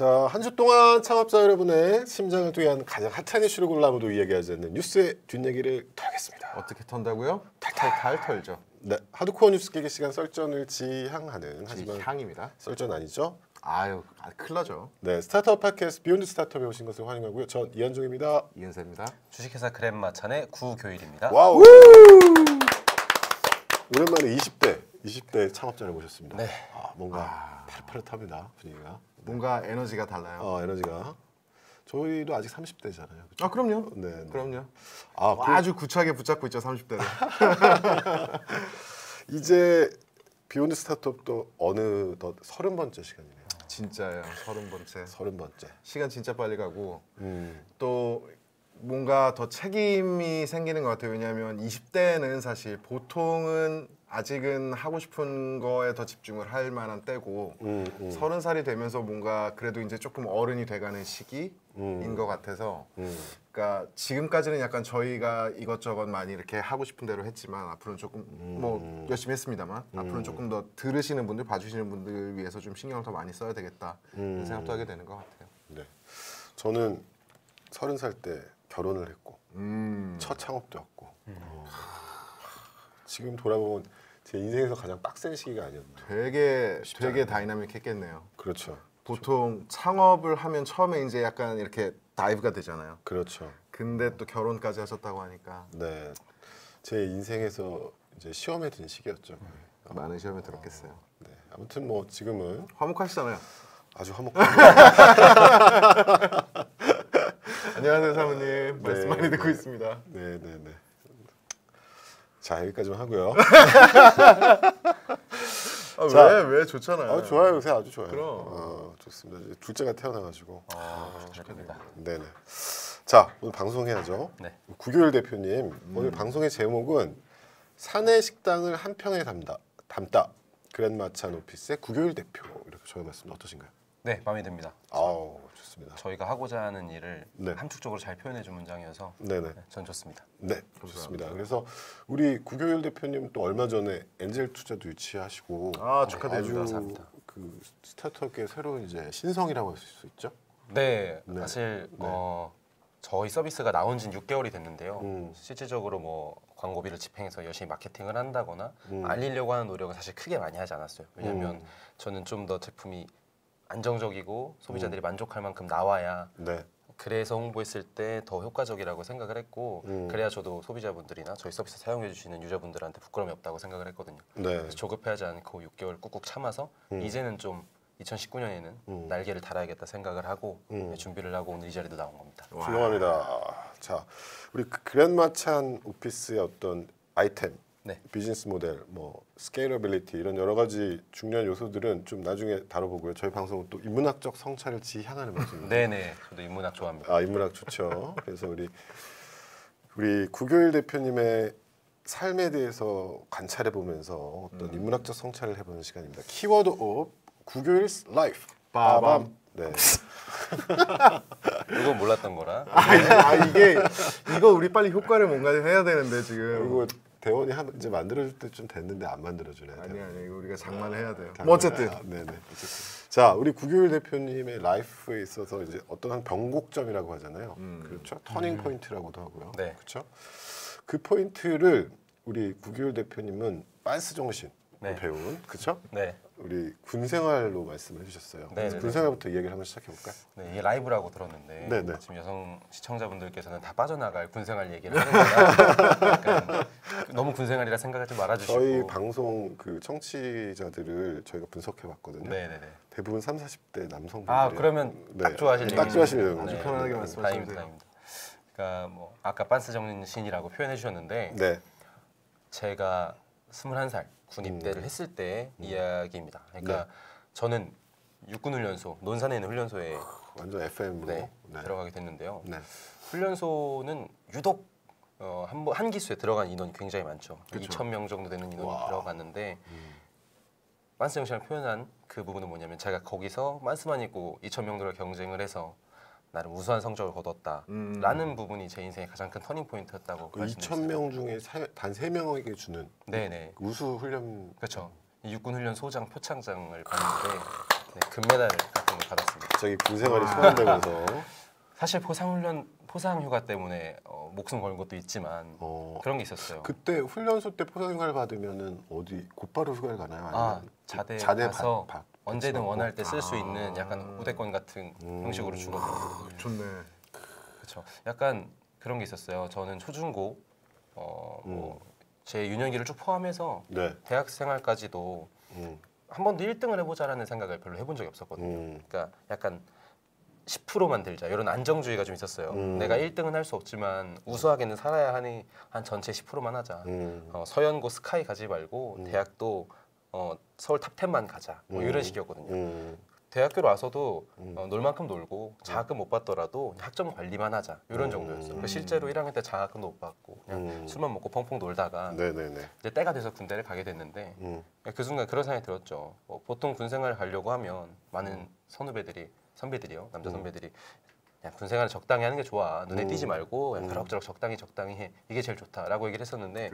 자, 한 주 동안 창업자 여러분의 심장을 뛰어한 가장 핫한 이슈를 골라 아무도 이야기하지 않는 뉴스의 뒷얘기를 털겠습니다. 어떻게 턴다고요? 탈탈 털죠. 네, 하드코어 뉴스 깨기 시간 썰전을 지향하는 하지만 향입니다. 썰전 아니죠? 아유, 큰일 나죠. 네, 스타트업 팟캐스트 비욘드 스타트업에 오신 것을 환영하고요. 전 이한종입니다. 이은세입니다. 주식회사 그랜마찬의 구교일입니다. 와우! 오랜만에 20대 창업자를 모셨습니다. 네. 뭔가 파릇파릇합니다, 분위기가. 뭔가 에너지가 달라요. 에너지가. 저희도 아직 30대잖아요. 아, 그럼요. 네. 그럼요. 그 아주 구차하게 붙잡고 있죠, 30대를. 이제 비욘드 스타트업도 어느덧 30번째 시간이네요. 진짜예요. 30번째. 30번째. 시간 진짜 빨리 가고 또 뭔가 더 책임이 생기는 것 같아요. 왜냐하면 20대는 사실 보통은 아직은 하고 싶은 거에 더 집중을 할 만한 때고 30살이 되면서 뭔가 그래도 이제 조금 어른이 돼가는 시기인 것 같아서 그러니까 지금까지는 약간 저희가 이것저것 많이 이렇게 하고 싶은 대로 했지만 앞으로는 조금 뭐 열심히 했습니다만 앞으로는 조금 더 들으시는 분들 봐주시는 분들 위해서 좀 신경을 더 많이 써야 되겠다 이런 생각도 하게 되는 것 같아요. 네. 저는 30살 때 결혼을 했고 첫 창업도 했고 지금 돌아보면 제 인생에서 가장 빡센 시기가 아니었나. 되게 다이나믹했겠네요. 그렇죠. 보통 창업을 하면 처음에 이제 약간 이렇게 다이브가 되잖아요. 그렇죠. 근데 또 결혼까지 하셨다고 하니까 네, 제 인생에서 이제 시험에 든 시기였죠. 많은 시험에 들었겠어요. 네, 아무튼 뭐 지금은 화목하시잖아요. 아주 화목합니다. 안녕하세요 사모님. 말씀 많이 듣고 있습니다. 네. 자, 여기까지만 하고요. 왜 좋잖아요. 좋아요. 요새 아주 좋아요. 그럼. 좋습니다. 이제 둘째가 태어나가지고. 축하드립니다. 네네. 자, 오늘 방송해야죠. 네. 구교일 대표님, 오늘 방송의 제목은 사내 식당을 한 평에 담다. 그랜마찬 오피스의 구교일 대표 이렇게 적어봤습니다. 어떠신가요? 네, 마음에 듭니다. 아우, 좋습니다. 저희가 하고자 하는 일을 네. 함축적으로 잘 표현해준 문장이어서 네네. 전 좋습니다. 네, 좋습니다. 그래서 우리 구교일 대표님 또 얼마 전에 엔젤 투자도 유치하시고 축하드립니다. 아주 감사합니다. 그 스타트업계 새로운 이제 신성이라고 할 수 있죠. 네, 네. 사실 네. 저희 서비스가 나온 지는 6개월이 됐는데요. 실질적으로 뭐 광고비를 집행해서 열심히 마케팅을 한다거나 알리려고 하는 노력은 사실 크게 많이 하지 않았어요. 왜냐하면 저는 좀 더 제품이 안정적이고 소비자들이 만족할 만큼 나와야 네. 그래서 홍보했을 때 더 효과적이라고 생각을 했고 그래야 저도 소비자분들이나 저희 서비스 사용해 주시는 유저분들한테 부끄러움이 없다고 생각을 했거든요. 네. 그래서 조급해하지 않고 6개월 꾹꾹 참아서 이제는 좀 2019년에는 날개를 달아야겠다 생각을 하고 준비를 하고 오늘 이 자리도 나온 겁니다. 훌륭합니다. 자, 우리 그랜마찬 오피스의 어떤 아이템, 네. 비즈니스 모델, 뭐 스케일러빌리티 이런 여러 가지 중요한 요소들은 좀 나중에 다뤄보고요. 저희 방송은 또 인문학적 성찰을 지향하는 방송입니다. 네네, 저도 인문학 좋아합니다. 인문학 좋죠. 그래서 우리 구교일 대표님의 삶에 대해서 관찰해 보면서 어떤 인문학적 성찰을 해보는 시간입니다. 키워드 오브 구교일's life. 빠밤. 네. 이건 몰랐던 거라. 이거 우리 빨리 효과를 뭔가 해야 되는데 지금. 그리고 대원이 이제 만들어줄 때 좀 됐는데 안 만들어주네. 아니 이거 우리가 장만해야 돼요. 장만을 뭐 어쨌든. 네네. 자, 우리 구교일 대표님의 라이프에 있어서 이제 어떤 한 변곡점이라고 하잖아요. 그렇죠. 터닝 포인트라고도 하고요. 네. 그렇죠. 그 포인트를 우리 구교일 대표님은 빤스 정신 네. 배운 그렇죠. 네. 우리 군 생활로 말씀해 주셨어요. 그래서 군 생활부터 이야기를 한번 시작해 볼까요? 네, 이게 라이브라고 들었는데 네네. 지금 여성 시청자분들께서는 다 빠져나갈 군생활 얘기를 하는 거라 약간 너무 군생활이라 생각하지 말아주시고 저희 방송 그 청취자들을 저희가 분석해 봤거든요. 네네네. 대부분 30, 40대 남성분들. 그러면 딱 좋아하실 딱 좋아하시는 아주 거죠. 편안하게 말씀하시면 돼요. 다행입니다. 그러니까 뭐 아까 빤스 정신이라고 표현해 주셨는데 네. 제가 21살 군 입대를 했을 때 이야기입니다. 그러니까 저는 육군훈련소 논산에 있는 훈련소에 완전 FM으로 들어가게 됐는데요. 네. 훈련소는 유독 한 기수에 들어간 인원이 굉장히 많죠. 그쵸. 2,000명 정도 되는 인원이 들어갔는데 빤스 정신을 표현한 그 부분은 뭐냐면 제가 거기서 빤스만 입고 2,000명들과 경쟁을 해서 나름 우수한 성적을 거뒀다라는 부분이 제 인생의 가장 큰 터닝 포인트였다고 그 말씀드렸어요. 2,000명 중에 단 3명에게 주는 네네. 우수 훈련. 그렇죠. 이 육군 훈련 소장 표창장을 받는데 금메달을 갖게 정도 받았습니다. 갑자기 군 생활이 소환되면서 사실 포상휴가 때문에 목숨 거는 것도 있지만 그런 게 있었어요. 그때 훈련소 때 포상휴가를 받으면은 어디 곧바로 휴가를 가나요? 아니면 자대 자대 가서 받- 언제든 받고? 원할 때 쓸 수 있는 약간 우대권 같은 형식으로 주거든요. 좋네. 그렇죠. 약간 그런 게 있었어요. 저는 초중고 제 유년기를 쭉 포함해서 네. 대학 생활까지도 음. 한 번도 1등을 해보자라는 생각을 별로 해본 적이 없었거든요. 그러니까 약간 10%만 들자 이런 안정주의가 좀 있었어요. 내가 1등은 할 수 없지만 우수하게는 살아야 하니 한 전체 10%만 하자. 서연고 스카이 가지 말고 대학도 서울 탑10만 가자. 뭐 이런 식이었거든요. 대학교로 와서도 놀 만큼 놀고 장학금 못 받더라도 학점 관리만 하자 이런 정도였어요. 그러니까 실제로 1학년 때 장학금도 못 받고 그냥 술만 먹고 펑펑 놀다가 네네네. 이제 때가 돼서 군대를 가게 됐는데 그 순간 그런 생각이 들었죠. 보통 군 생활을 가려고 하면 많은 선배들이요, 남자 선배들이 그냥 군 생활을 적당히 하는 게 좋아. 눈에 띄지 말고 그냥 그럭저럭 적당히 해. 이게 제일 좋다라고 얘기를 했었는데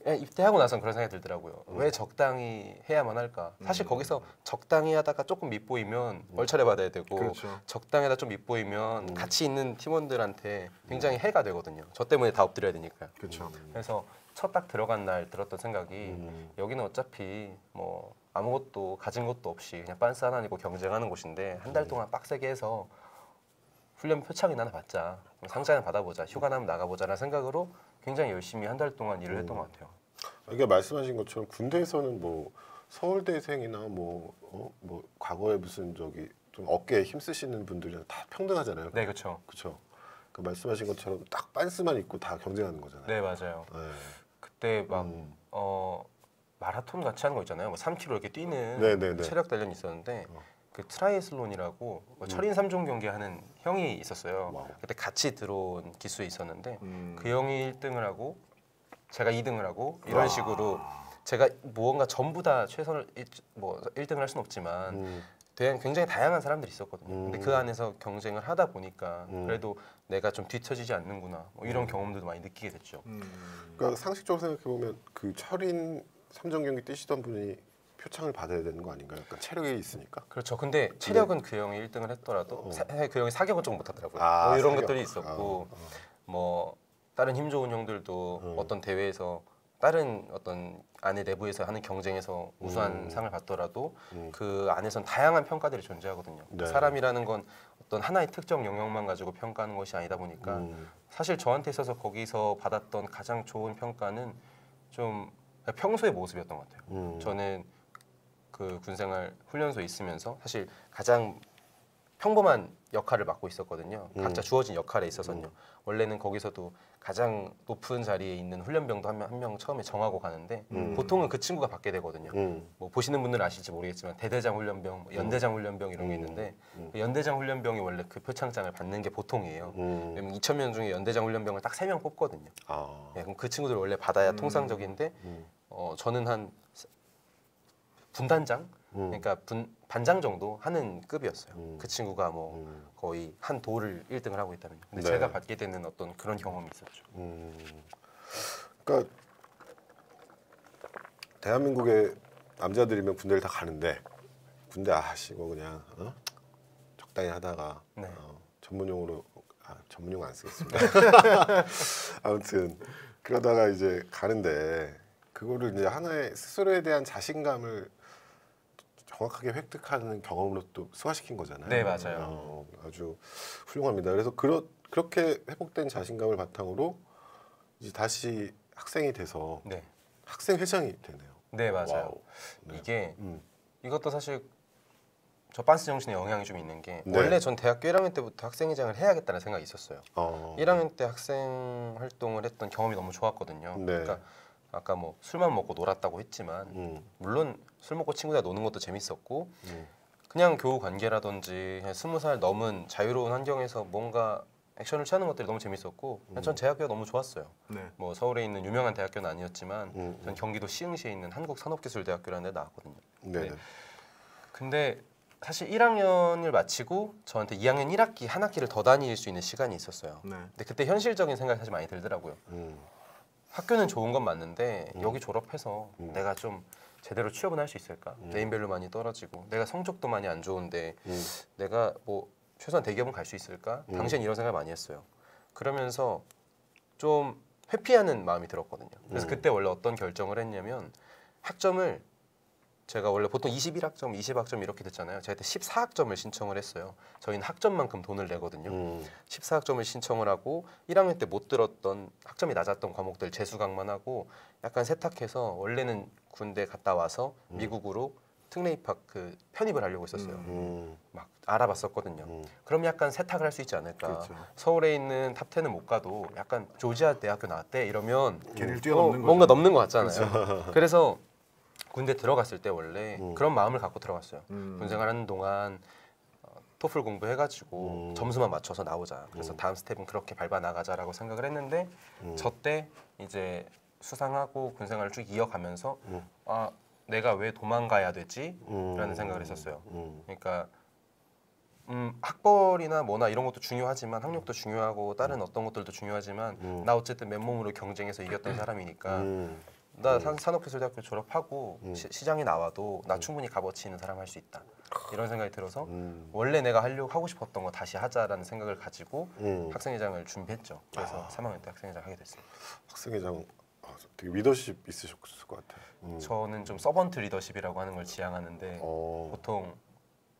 그냥 입대하고 나선 그런 생각이 들더라고요. 왜 적당히 해야만 할까? 사실 거기서 적당히 하다가 조금 밉보이면 얼차려 받아야 되고 그렇죠. 적당히 하다 좀 밉보이면 같이 있는 팀원들한테 굉장히 해가 되거든요. 저 때문에 다 엎드려야 되니까요. 그렇죠. 그래서 첫 딱 들어간 날 들었던 생각이 여기는 어차피 뭐 아무것도 가진 것도 없이 그냥 빤스 하나 입고 경쟁하는 곳인데 한 달 동안 빡세게 해서 훈련 표창이나 하나 받자, 상장이나 받아보자, 휴가 나면 나가보자라는 생각으로 굉장히 열심히 한 달 동안 일을 했던 것 같아요. 그러니까 말씀하신 것처럼 군대에서는 뭐 서울대생이나 뭐 과거에 무슨 저기 좀 어깨에 힘쓰시는 분들이랑 다 평등하잖아요. 네, 그렇죠. 그렇죠. 그 말씀하신 것처럼 딱 빤스만 입고 다 경쟁하는 거잖아요. 네, 맞아요. 네. 그때 막 마라톤 같이 하는 거 있잖아요. 뭐 3km 이렇게 뛰는 네네네. 체력 단련이 있었는데 그 트라이애슬론이라고 뭐 철인 3종 경기 하는 형이 있었어요. 와우. 그때 같이 들어온 기수에 있었는데 그 형이 1등을 하고 제가 2등을 하고 이런 식으로 제가 무언가 전부 다 최선을 뭐 1등을 할 수는 없지만 굉장히 다양한 사람들이 있었거든요. 근데 그 안에서 경쟁을 하다 보니까 그래도 내가 좀 뒤처지지 않는구나 뭐 이런 경험들도 많이 느끼게 됐죠. 그러니까 상식적으로 생각해 보면 그 철인 3종 경기 뛰시던 분이 표창을 받아야 되는 거 아닌가요? 그러니까 체력이 있으니까. 그렇죠. 근데 체력은 그 형이 1등을 했더라도 그 형이 사격은 조금 못하더라고요. 아, 뭐 이런 사격. 것들이 있었고 뭐 다른 힘 좋은 형들도 어떤 대회에서 다른 어떤 안에 내부에서 하는 경쟁에서 우수한 상을 받더라도 그 안에선 다양한 평가들이 존재하거든요. 네. 사람이라는 건 어떤 하나의 특정 영역만 가지고 평가하는 것이 아니다 보니까 사실 저한테 있어서 거기서 받았던 가장 좋은 평가는 좀 평소의 모습이었던 것 같아요. 저는 그 군생활 훈련소에 있으면서 사실 가장 평범한 역할을 맡고 있었거든요. 각자 주어진 역할에 있어서는요. 원래는 거기서도 가장 높은 자리에 있는 훈련병도 한 명 처음에 정하고 가는데 보통은 그 친구가 받게 되거든요. 뭐 보시는 분들은 아실지 모르겠지만 대대장 훈련병, 뭐 연대장 훈련병 이런 게 있는데 그 연대장 훈련병이 원래 그 표창장을 받는 게 보통이에요. 왜냐면 2,000명 중에 연대장 훈련병을 딱 3명 뽑거든요. 예, 그럼 그 친구들 원래 받아야 통상적인데 저는 한 분단장? 그러니까 반장 정도 하는 급이었어요. 그 친구가 뭐 거의 한 도를 1등을 하고 있다면요. 근데 네. 제가 받게 되는 어떤 그런 경험이 있었죠. 그러니까 대한민국의 남자들이면 군대를 다 가는데 군대 이거 그냥 적당히 하다가 네. 전문용어로 전문용어 안 쓰겠습니다. 아무튼 그러다가 이제 가는데 그거를 이제 하나의 스스로에 대한 자신감을 정확하게 획득하는 경험으로 또 승화시킨 거잖아요. 네, 맞아요. 아주 훌륭합니다. 그래서 그렇게 회복된 자신감을 바탕으로 이제 다시 학생이 돼서 네, 학생 회장이 되네요. 네 맞아요. 와우. 네. 이게 이것도 사실 저 빤스 정신에 영향이 좀 있는 게 네. 원래 전 대학교 1학년 때부터 학생회장을 해야겠다는 생각이 있었어요. 1학년 때 학생 활동을 했던 경험이 너무 좋았거든요. 네. 그러니까 아까 뭐 술만 먹고 놀았다고 했지만 물론 술 먹고 친구들 노는 것도 재밌었고 그냥 교우 관계라든지 그냥 20살 넘은 자유로운 환경에서 뭔가 액션을 취하는 것들이 너무 재밌었고 전 제 학교가 너무 좋았어요. 네. 뭐 서울에 있는 유명한 대학교는 아니었지만 전 경기도 시흥시에 있는 한국산업기술대학교라는 데 나왔거든요. 네. 근데 사실 1학년을 마치고 저한테 2학년 1학기 한 학기를 더 다닐 수 있는 시간이 있었어요. 네. 근데 그때 현실적인 생각이 사실 많이 들더라고요. 학교는 좋은 건 맞는데 여기 졸업해서 내가 좀 제대로 취업은 할 수 있을까? 네임밸류 많이 떨어지고 내가 성적도 많이 안 좋은데 내가 뭐 최소한 대기업은 갈 수 있을까? 당시엔 이런 생각을 많이 했어요. 그러면서 좀 회피하는 마음이 들었거든요. 그래서 그때 원래 어떤 결정을 했냐면 학점을 제가 원래 보통 21학점, 20학점 이렇게 됐잖아요. 제가 그때 14학점을 신청을 했어요. 저희는 학점만큼 돈을 내거든요. 14학점을 신청을 하고 1학년 때 못 들었던 학점이 낮았던 과목들 재수강만 하고 약간 세탁해서 원래는 군대 갔다 와서 미국으로 특례 입학 그 편입을 하려고 했었어요. 막 알아봤었거든요. 그럼 약간 세탁을 할 수 있지 않을까. 그렇죠. 서울에 있는 탑10은 못 가도 약간 조지아 대학교 나왔대 이러면 걔를 뛰어넘는 거죠. 뭔가 넘는 것 같잖아요. 그래서 군대 들어갔을 때 원래 그런 마음을 갖고 들어갔어요. 군 생활하는 동안 토플 공부해가지고 점수만 맞춰서 나오자. 그래서 다음 스텝은 그렇게 밟아 나가자라고 생각을 했는데 저 때 이제 수상하고 군 생활을 쭉 이어가면서 아 내가 왜 도망가야 되지? 라는 생각을 했었어요. 그러니까 학벌이나 뭐나 이런 것도 중요하지만 학력도 중요하고 다른 어떤 것들도 중요하지만 나 어쨌든 맨몸으로 경쟁해서 이겼던 사람이니까 나 산업기술대학교 졸업하고 시장에 나와도 나 충분히 값어치 있는 사람 할 수 있다 이런 생각이 들어서 원래 내가 하고 싶었던 거 다시 하자라는 생각을 가지고 학생회장을 준비했죠. 그래서 3학년 때 학생회장 하게 됐어요. 학생회장 되게 리더십 있으셨을 것 같아요. 저는 좀 서번트 리더십이라고 하는 걸 지향하는데 보통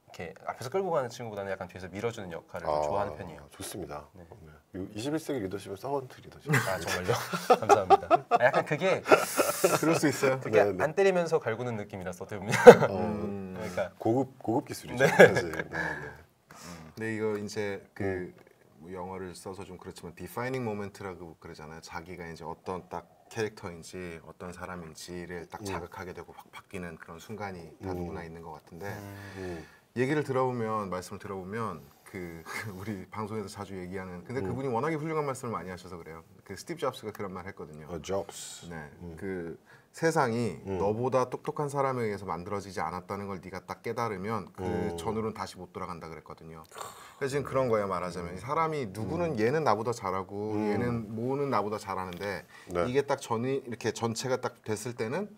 이렇게 앞에서 끌고 가는 친구보다는 약간 뒤에서 밀어주는 역할을 좀 좋아하는 편이에요. 좋습니다. 네. 21세기 리더십은 서번트 리더십. 아 정말요? 감사합니다. 약간 그게 그럴 수 있어요. 그게 네. 안 때리면서 갈구는 느낌이라서 어떻게 보면 그러니까 고급 기술이죠. 네. 사실. 네. 근데 이거 이제 뭐 영어를 써서 좀 그렇지만 defining moment라고 그러잖아요. 자기가 이제 어떤 딱 캐릭터인지 어떤 사람인지를 딱 자극하게 되고 확 바뀌는 그런 순간이 다 누구나 있는 것 같은데 얘기를 들어보면 말씀을 들어보면 그 우리 방송에서 자주 얘기하는 근데 그분이 워낙에 훌륭한 말씀을 많이 하셔서 그래요. 그 스티브 잡스가 그런 말 했거든요. Jobs. 네, 그 세상이 너보다 똑똑한 사람에 의해서 만들어지지 않았다는 걸 네가 딱 깨달으면 그 전으로는 다시 못 돌아간다 그랬거든요. 그래서 지금 그런 거예요. 말하자면 사람이 누구는 얘는 나보다 잘하고 얘는 뭐는 나보다 잘하는데 네. 이게 딱 전이 이렇게 전체가 딱 됐을 때는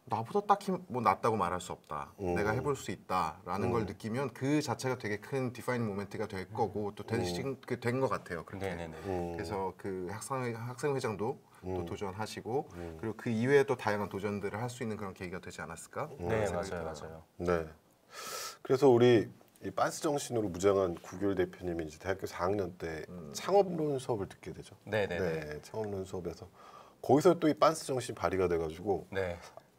나보다 딱히 뭐 낫다고 말할 수 없다. 내가 해볼 수 있다라는 걸 느끼면 그 자체가 되게 큰 디파이닝 모멘트가 될 거고 또 된 것 같아요. 그렇게. 네네네. 그래서 그 학생회장도 또 도전하시고 그리고 그 이외에 또 다양한 도전들을 할 수 있는 그런 계기가 되지 않았을까? 네 맞아요. 네. 그래서 우리 이 빤스 정신으로 무장한 구교일 대표님이 이제 대학교 4학년 때 창업론 수업을 듣게 되죠. 네네네. 네, 창업론 수업에서 거기서 또 이 빤스 정신이 발휘가 돼가지고 네.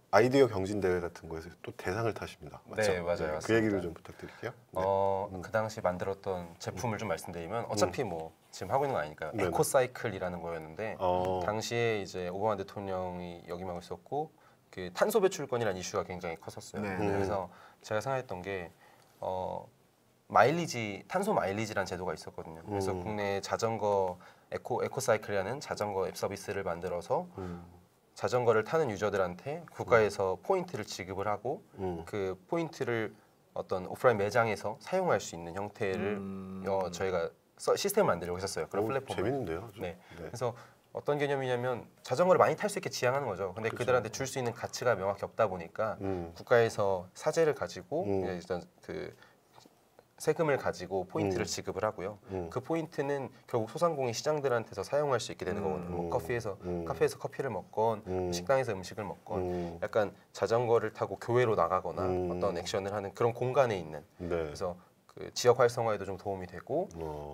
아이디어 경진 대회 같은 거에서 또 대상을 타십니다. 맞죠? 네, 맞아요. 그 맞습니다. 얘기를 좀 부탁드릴게요. 네. 그 당시 만들었던 제품을 좀 말씀드리면 어차피 뭐 지금 하고 있는 거 아니니까 네네. 에코사이클이라는 거였는데 당시에 이제 오바마 대통령이 역임하고 있었고 그 탄소 배출권이라는 이슈가 굉장히 컸었어요. 네. 그래서 제가 생각했던 게 마일리지 탄소 마일리지라는 제도가 있었거든요. 그래서 국내 자전거 에코사이클이라는 자전거 앱 서비스를 만들어서 자전거를 타는 유저들한테 국가에서 포인트를 지급을 하고 그 포인트를 어떤 오프라인 매장에서 사용할 수 있는 형태를 저희가 시스템을 만들려고 했었어요. 그런 플랫폼을. 재밌는데요. 좀. 네. 그래서 어떤 개념이냐면 자전거를 많이 탈 수 있게 지향하는 거죠. 근데 그들한테 줄 수 있는 가치가 명확히 없다 보니까 국가에서 사재를 가지고 일단 그 세금을 가지고 포인트를 지급을 하고요. 그 포인트는 결국 소상공인 시장들한테서 사용할 수 있게 되는 거거든요. 뭐 카페에서 커피를 먹건 식당에서 음식을 먹건 약간 자전거를 타고 교외로 나가거나 어떤 액션을 하는 그런 공간에 있는 네. 그래서 그 지역 활성화에도 좀 도움이 되고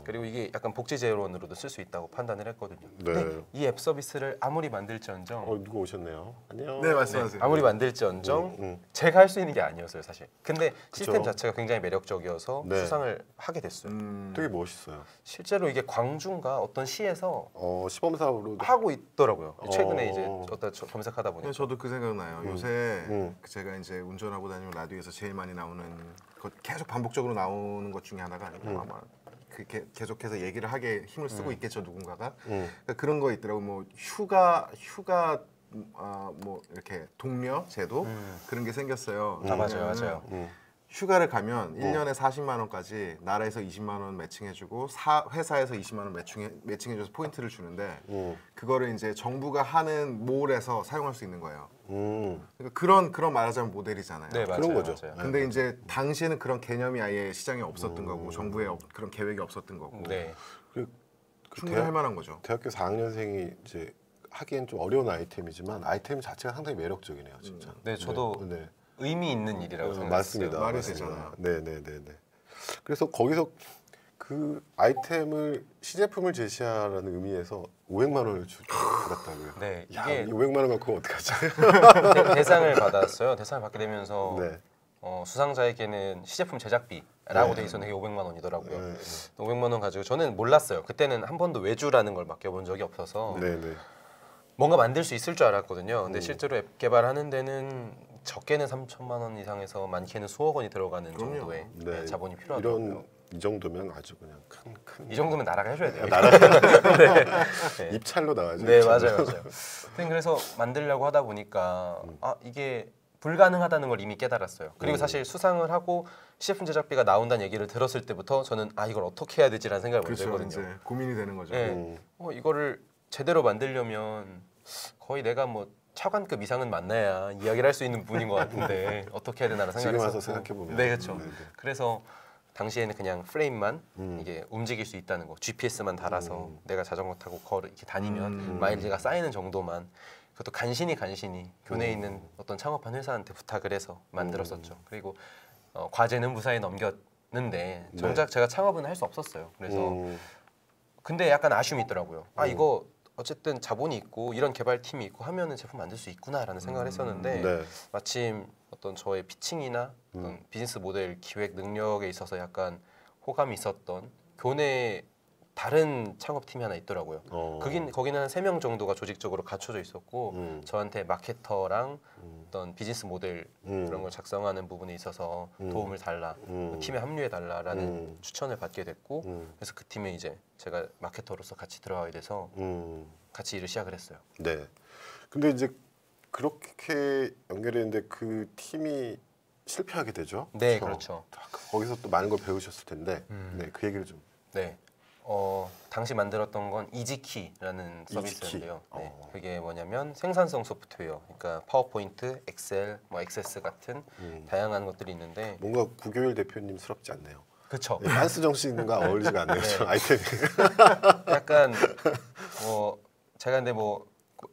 그리고 이게 약간 복지 재원으로도 쓸 수 있다고 판단을 했거든요. 네. 근데 이 앱 서비스를 아무리 만들지언정 누가 오셨네요. 안녕. 네, 말씀하세요. 아무리 만들지언정 제가 할 수 있는 게 아니었어요, 사실. 근데 시스템 자체가 굉장히 매력적이어서 네. 수상을 하게 됐어요. 되게 멋있어요. 실제로 이게 광주인가 어떤 시에서 시범 사업으로 하고 있더라고요. 최근에 이제 어디다 검색하다 보니까. 네, 저도 그 생각나요. 요새 제가 이제 운전하고 다니면 라디오에서 제일 많이 나오는 계속 반복적으로 나오는 것 중에 하나가 아마 계속해서 얘기를 하게 힘을 쓰고 있겠죠 누군가가. 그러니까 그런 거 있더라고. 뭐 휴가 뭐 이렇게 동료 제도 그런 게 생겼어요. 맞아요. 휴가를 가면 1년에 40만 원까지 나라에서 20만 원 매칭해주고 회사에서 20만 원 매칭해줘서 포인트를 주는데 그거를 이제 정부가 하는 몰에서 사용할 수 있는 거예요. 그러니까 그런 말하자면 모델이잖아요. 네, 맞아요. 그런 거죠. 맞아요. 근데 이제 당시에는 그런 개념이 아예 시장에 없었던 거고 정부에 그런 계획이 없었던 거고 네. 그 충분히 할 만한 거죠. 대학교 4학년생이 이제 하기엔 좀 어려운 아이템이지만 아이템 자체가 상당히 매력적이네요, 진짜. 네, 저도 네. 의미 있는 일이라고 생각했어요. 맞습니다. 말이 맞습니다. 되잖아요. 네네네네. 그래서 거기서 그 아이템을 시제품을 제시하라는 의미에서 500만 원을 받았다고요. 네, 야, 이게 이 500만 원 갖고 어떡하지? 대상을 받았어요. 대상을 받게 되면서 네. 수상자에게는 시제품 제작비라고 네. 돼 있었는데 그게 500만 원이더라고요. 네, 500만 원 가지고 저는 몰랐어요. 그때는 한 번도 외주라는 걸 맡겨본 적이 없어서 네네. 뭔가 만들 수 있을 줄 알았거든요. 근데 실제로 앱 개발하는 데는 적게는 3천만 원 이상에서 많게는 수억 원이 들어가는 그럼요. 정도의 네. 자본이 필요하더라고요. 이런 이 정도면 아주 그냥 큰 이 정도면 나라가 해줘야 돼요. 네. 입찰로 나와죠. 네, 입찰로. 맞아요. 하여튼 그래서 만들려고 하다 보니까 이게 불가능하다는 걸 이미 깨달았어요. 그리고 사실 수상을 하고 시제품 제작비가 나온다는 얘기를 들었을 때부터 저는 이걸 어떻게 해야 되지라는 생각을 먼저 그렇죠. 했거든요. 이제 고민이 되는 거죠. 네. 이거를 제대로 만들려면 거의 내가 뭐 차관급 이상은 만나야 이야기를 할 수 있는 분인 것 같은데 어떻게 해야 되나라는 지금 생각을 와서 했었고. 생각해보면. 네, 그렇죠. 네, 네. 그래서 당시에는 그냥 프레임만 이게 움직일 수 있다는 거, GPS만 달아서 내가 자전거 타고 이렇게 다니면 마일리지가 쌓이는 정도만, 그것도 간신히 교내에 있는 어떤 창업한 회사한테 부탁을 해서 만들었었죠. 그리고 과제는 무사히 넘겼는데 정작 제가 창업은 할 수 없었어요. 그래서 근데 약간 아쉬움이 있더라고요. 이거 어쨌든 자본이 있고 이런 개발팀이 있고 하면은 제품 만들 수 있구나라는 생각을 했었는데 네. 마침 어떤 저의 피칭이나 어떤 비즈니스 모델 기획 능력에 있어서 약간 호감이 있었던 교내 다른 창업팀이 하나 있더라고요. 거기는 한 3명 정도가 조직적으로 갖춰져 있었고 저한테 마케터랑 어떤 비즈니스 모델 그런 걸 작성하는 부분에 있어서 도움을 달라, 그 팀에 합류해 달라라는 추천을 받게 됐고 그래서 그 팀에 이제 제가 마케터로서 같이 들어가게 돼서 같이 일을 시작을 했어요. 네. 근데 이제 그렇게 연결했는데 그 팀이 실패하게 되죠. 네, 그렇죠. 거기서 또 많은 걸 배우셨을 텐데, 네, 그 얘기를 좀. 네. 당시 만들었던 건 이지키라는 이지키. 서비스인데요. 네, 그게 뭐냐면 생산성 소프트웨어, 그러니까 파워포인트, 엑셀, 뭐 액세스 같은 다양한 것들이 있는데 뭔가 구교일 대표님스럽지 않네요. 그쵸. 네, 한스 정신과 어울리지가 않네요. 네. 저 아이템이. 약간 제가 근데 뭐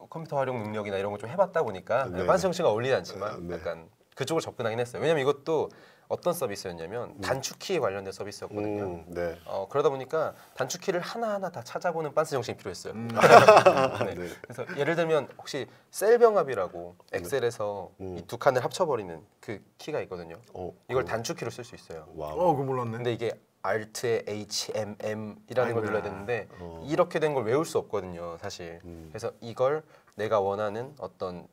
컴퓨터 활용 능력이나 이런 거 좀 해봤다 보니까 네. 반스 정신과 어울리지 않지만 네. 약간 그쪽으로 접근하긴 했어요. 왜냐면 이것도 어떤 서비스였냐면 단축키에 관련된 서비스였거든요. 네. 그러다 보니까 단축키를 하나하나 다 찾아보는 빤스 정신이 필요했어요. 네. 네. 그래서 예를 들면 혹시 셀병합이라고 엑셀에서 이 두 칸을 합쳐버리는 그 키가 있거든요. 이걸 단축키로 쓸 수 있어요. 와우. 그거 몰랐네. 근데 이게 Alt에 HMM이라는 걸 아이고야. 눌러야 되는데 이렇게 된 걸 외울 수 없거든요, 사실. 그래서 이걸 내가 원하는 어떤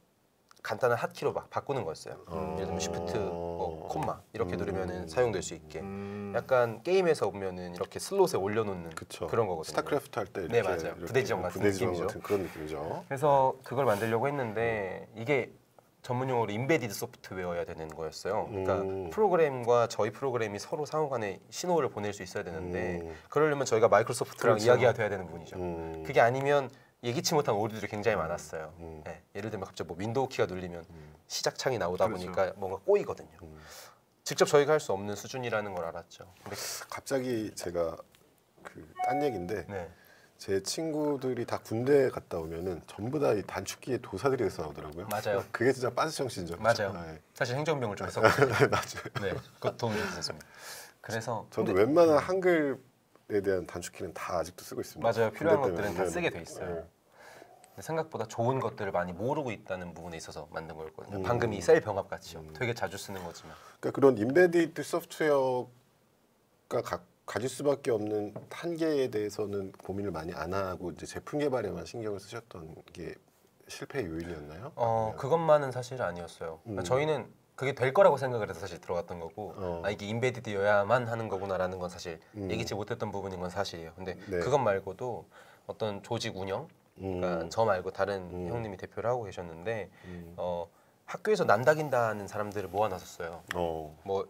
간단한 핫키로 막 바꾸는 거였어요. 예를 들면 쉬프트, 뭐 콤마 이렇게 누르면은 사용될 수 있게. 약간 게임에서 보면은 이렇게 슬롯에 올려놓는 그쵸. 그런 거거든요. 스타크래프트 할 때 이렇게 네, 맞아요. 이렇게 부대지정 같은 부대지정 느낌이죠. 같은 그런 느낌이죠. 그래서 그걸 만들려고 했는데 이게 전문 용어로 임베디드 소프트웨어여야 되는 거였어요. 그러니까 프로그램과 저희 프로그램이 서로 상호간에 신호를 보낼 수 있어야 되는데 그러려면 저희가 마이크로소프트랑 그렇죠. 이야기가 돼야 되는 부분이죠. 그게 아니면 예기치 못한 오류들이 굉장히 많았어요. 네, 예를 들면 갑자기 뭐 윈도우 키가 눌리면 시작 창이 나오다 그렇죠. 보니까 뭔가 꼬이거든요. 직접 저희가 할 수 없는 수준이라는 걸 알았죠. 근데 갑자기 제가 그 딴 얘기인데 네. 제 친구들이 다 군대 갔다 오면은 전부 다 이 단축키에 도사들이 돼서 나오더라고요. 맞아요. 그게 진짜 빤스 정신이죠. 맞아요. 네. 사실 행정병을 좀 했었거든요. 맞아요. 네, 그것 도움이 됐습니다. 그래서 저도 웬만한 한글에 대한 단축키는 다 아직도 쓰고 있습니다. 맞아요. 필요한 군대 것들은 다 때문에. 쓰게 돼 있어요. 네. 근데 생각보다 좋은 것들을 많이 모르고 있다는 부분에 있어서 만든 거였거든요. 방금 이 셀 병합 같이요. 되게 자주 쓰는 거지만. 그러니까 그런 임베디드 소프트웨어가 가질 수밖에 없는 한계에 대해서는 고민을 많이 안 하고 이제 제품 개발에만 신경을 쓰셨던 게 실패 요인이었나요? 그것만은 사실 아니었어요. 그러니까 저희는 그게 될 거라고 생각을 해서 사실 들어갔던 거고 이게 임베디드여야만 하는 거구나라는 건 사실 예기치 못했던 부분인 건 사실이에요. 근데 네. 그것 말고도 어떤 조직 운영, 그러니까 저 말고 다른 형님이 대표를 하고 계셨는데 학교에서 난다긴다는 사람들을 모아놨었어요. 어. 뭐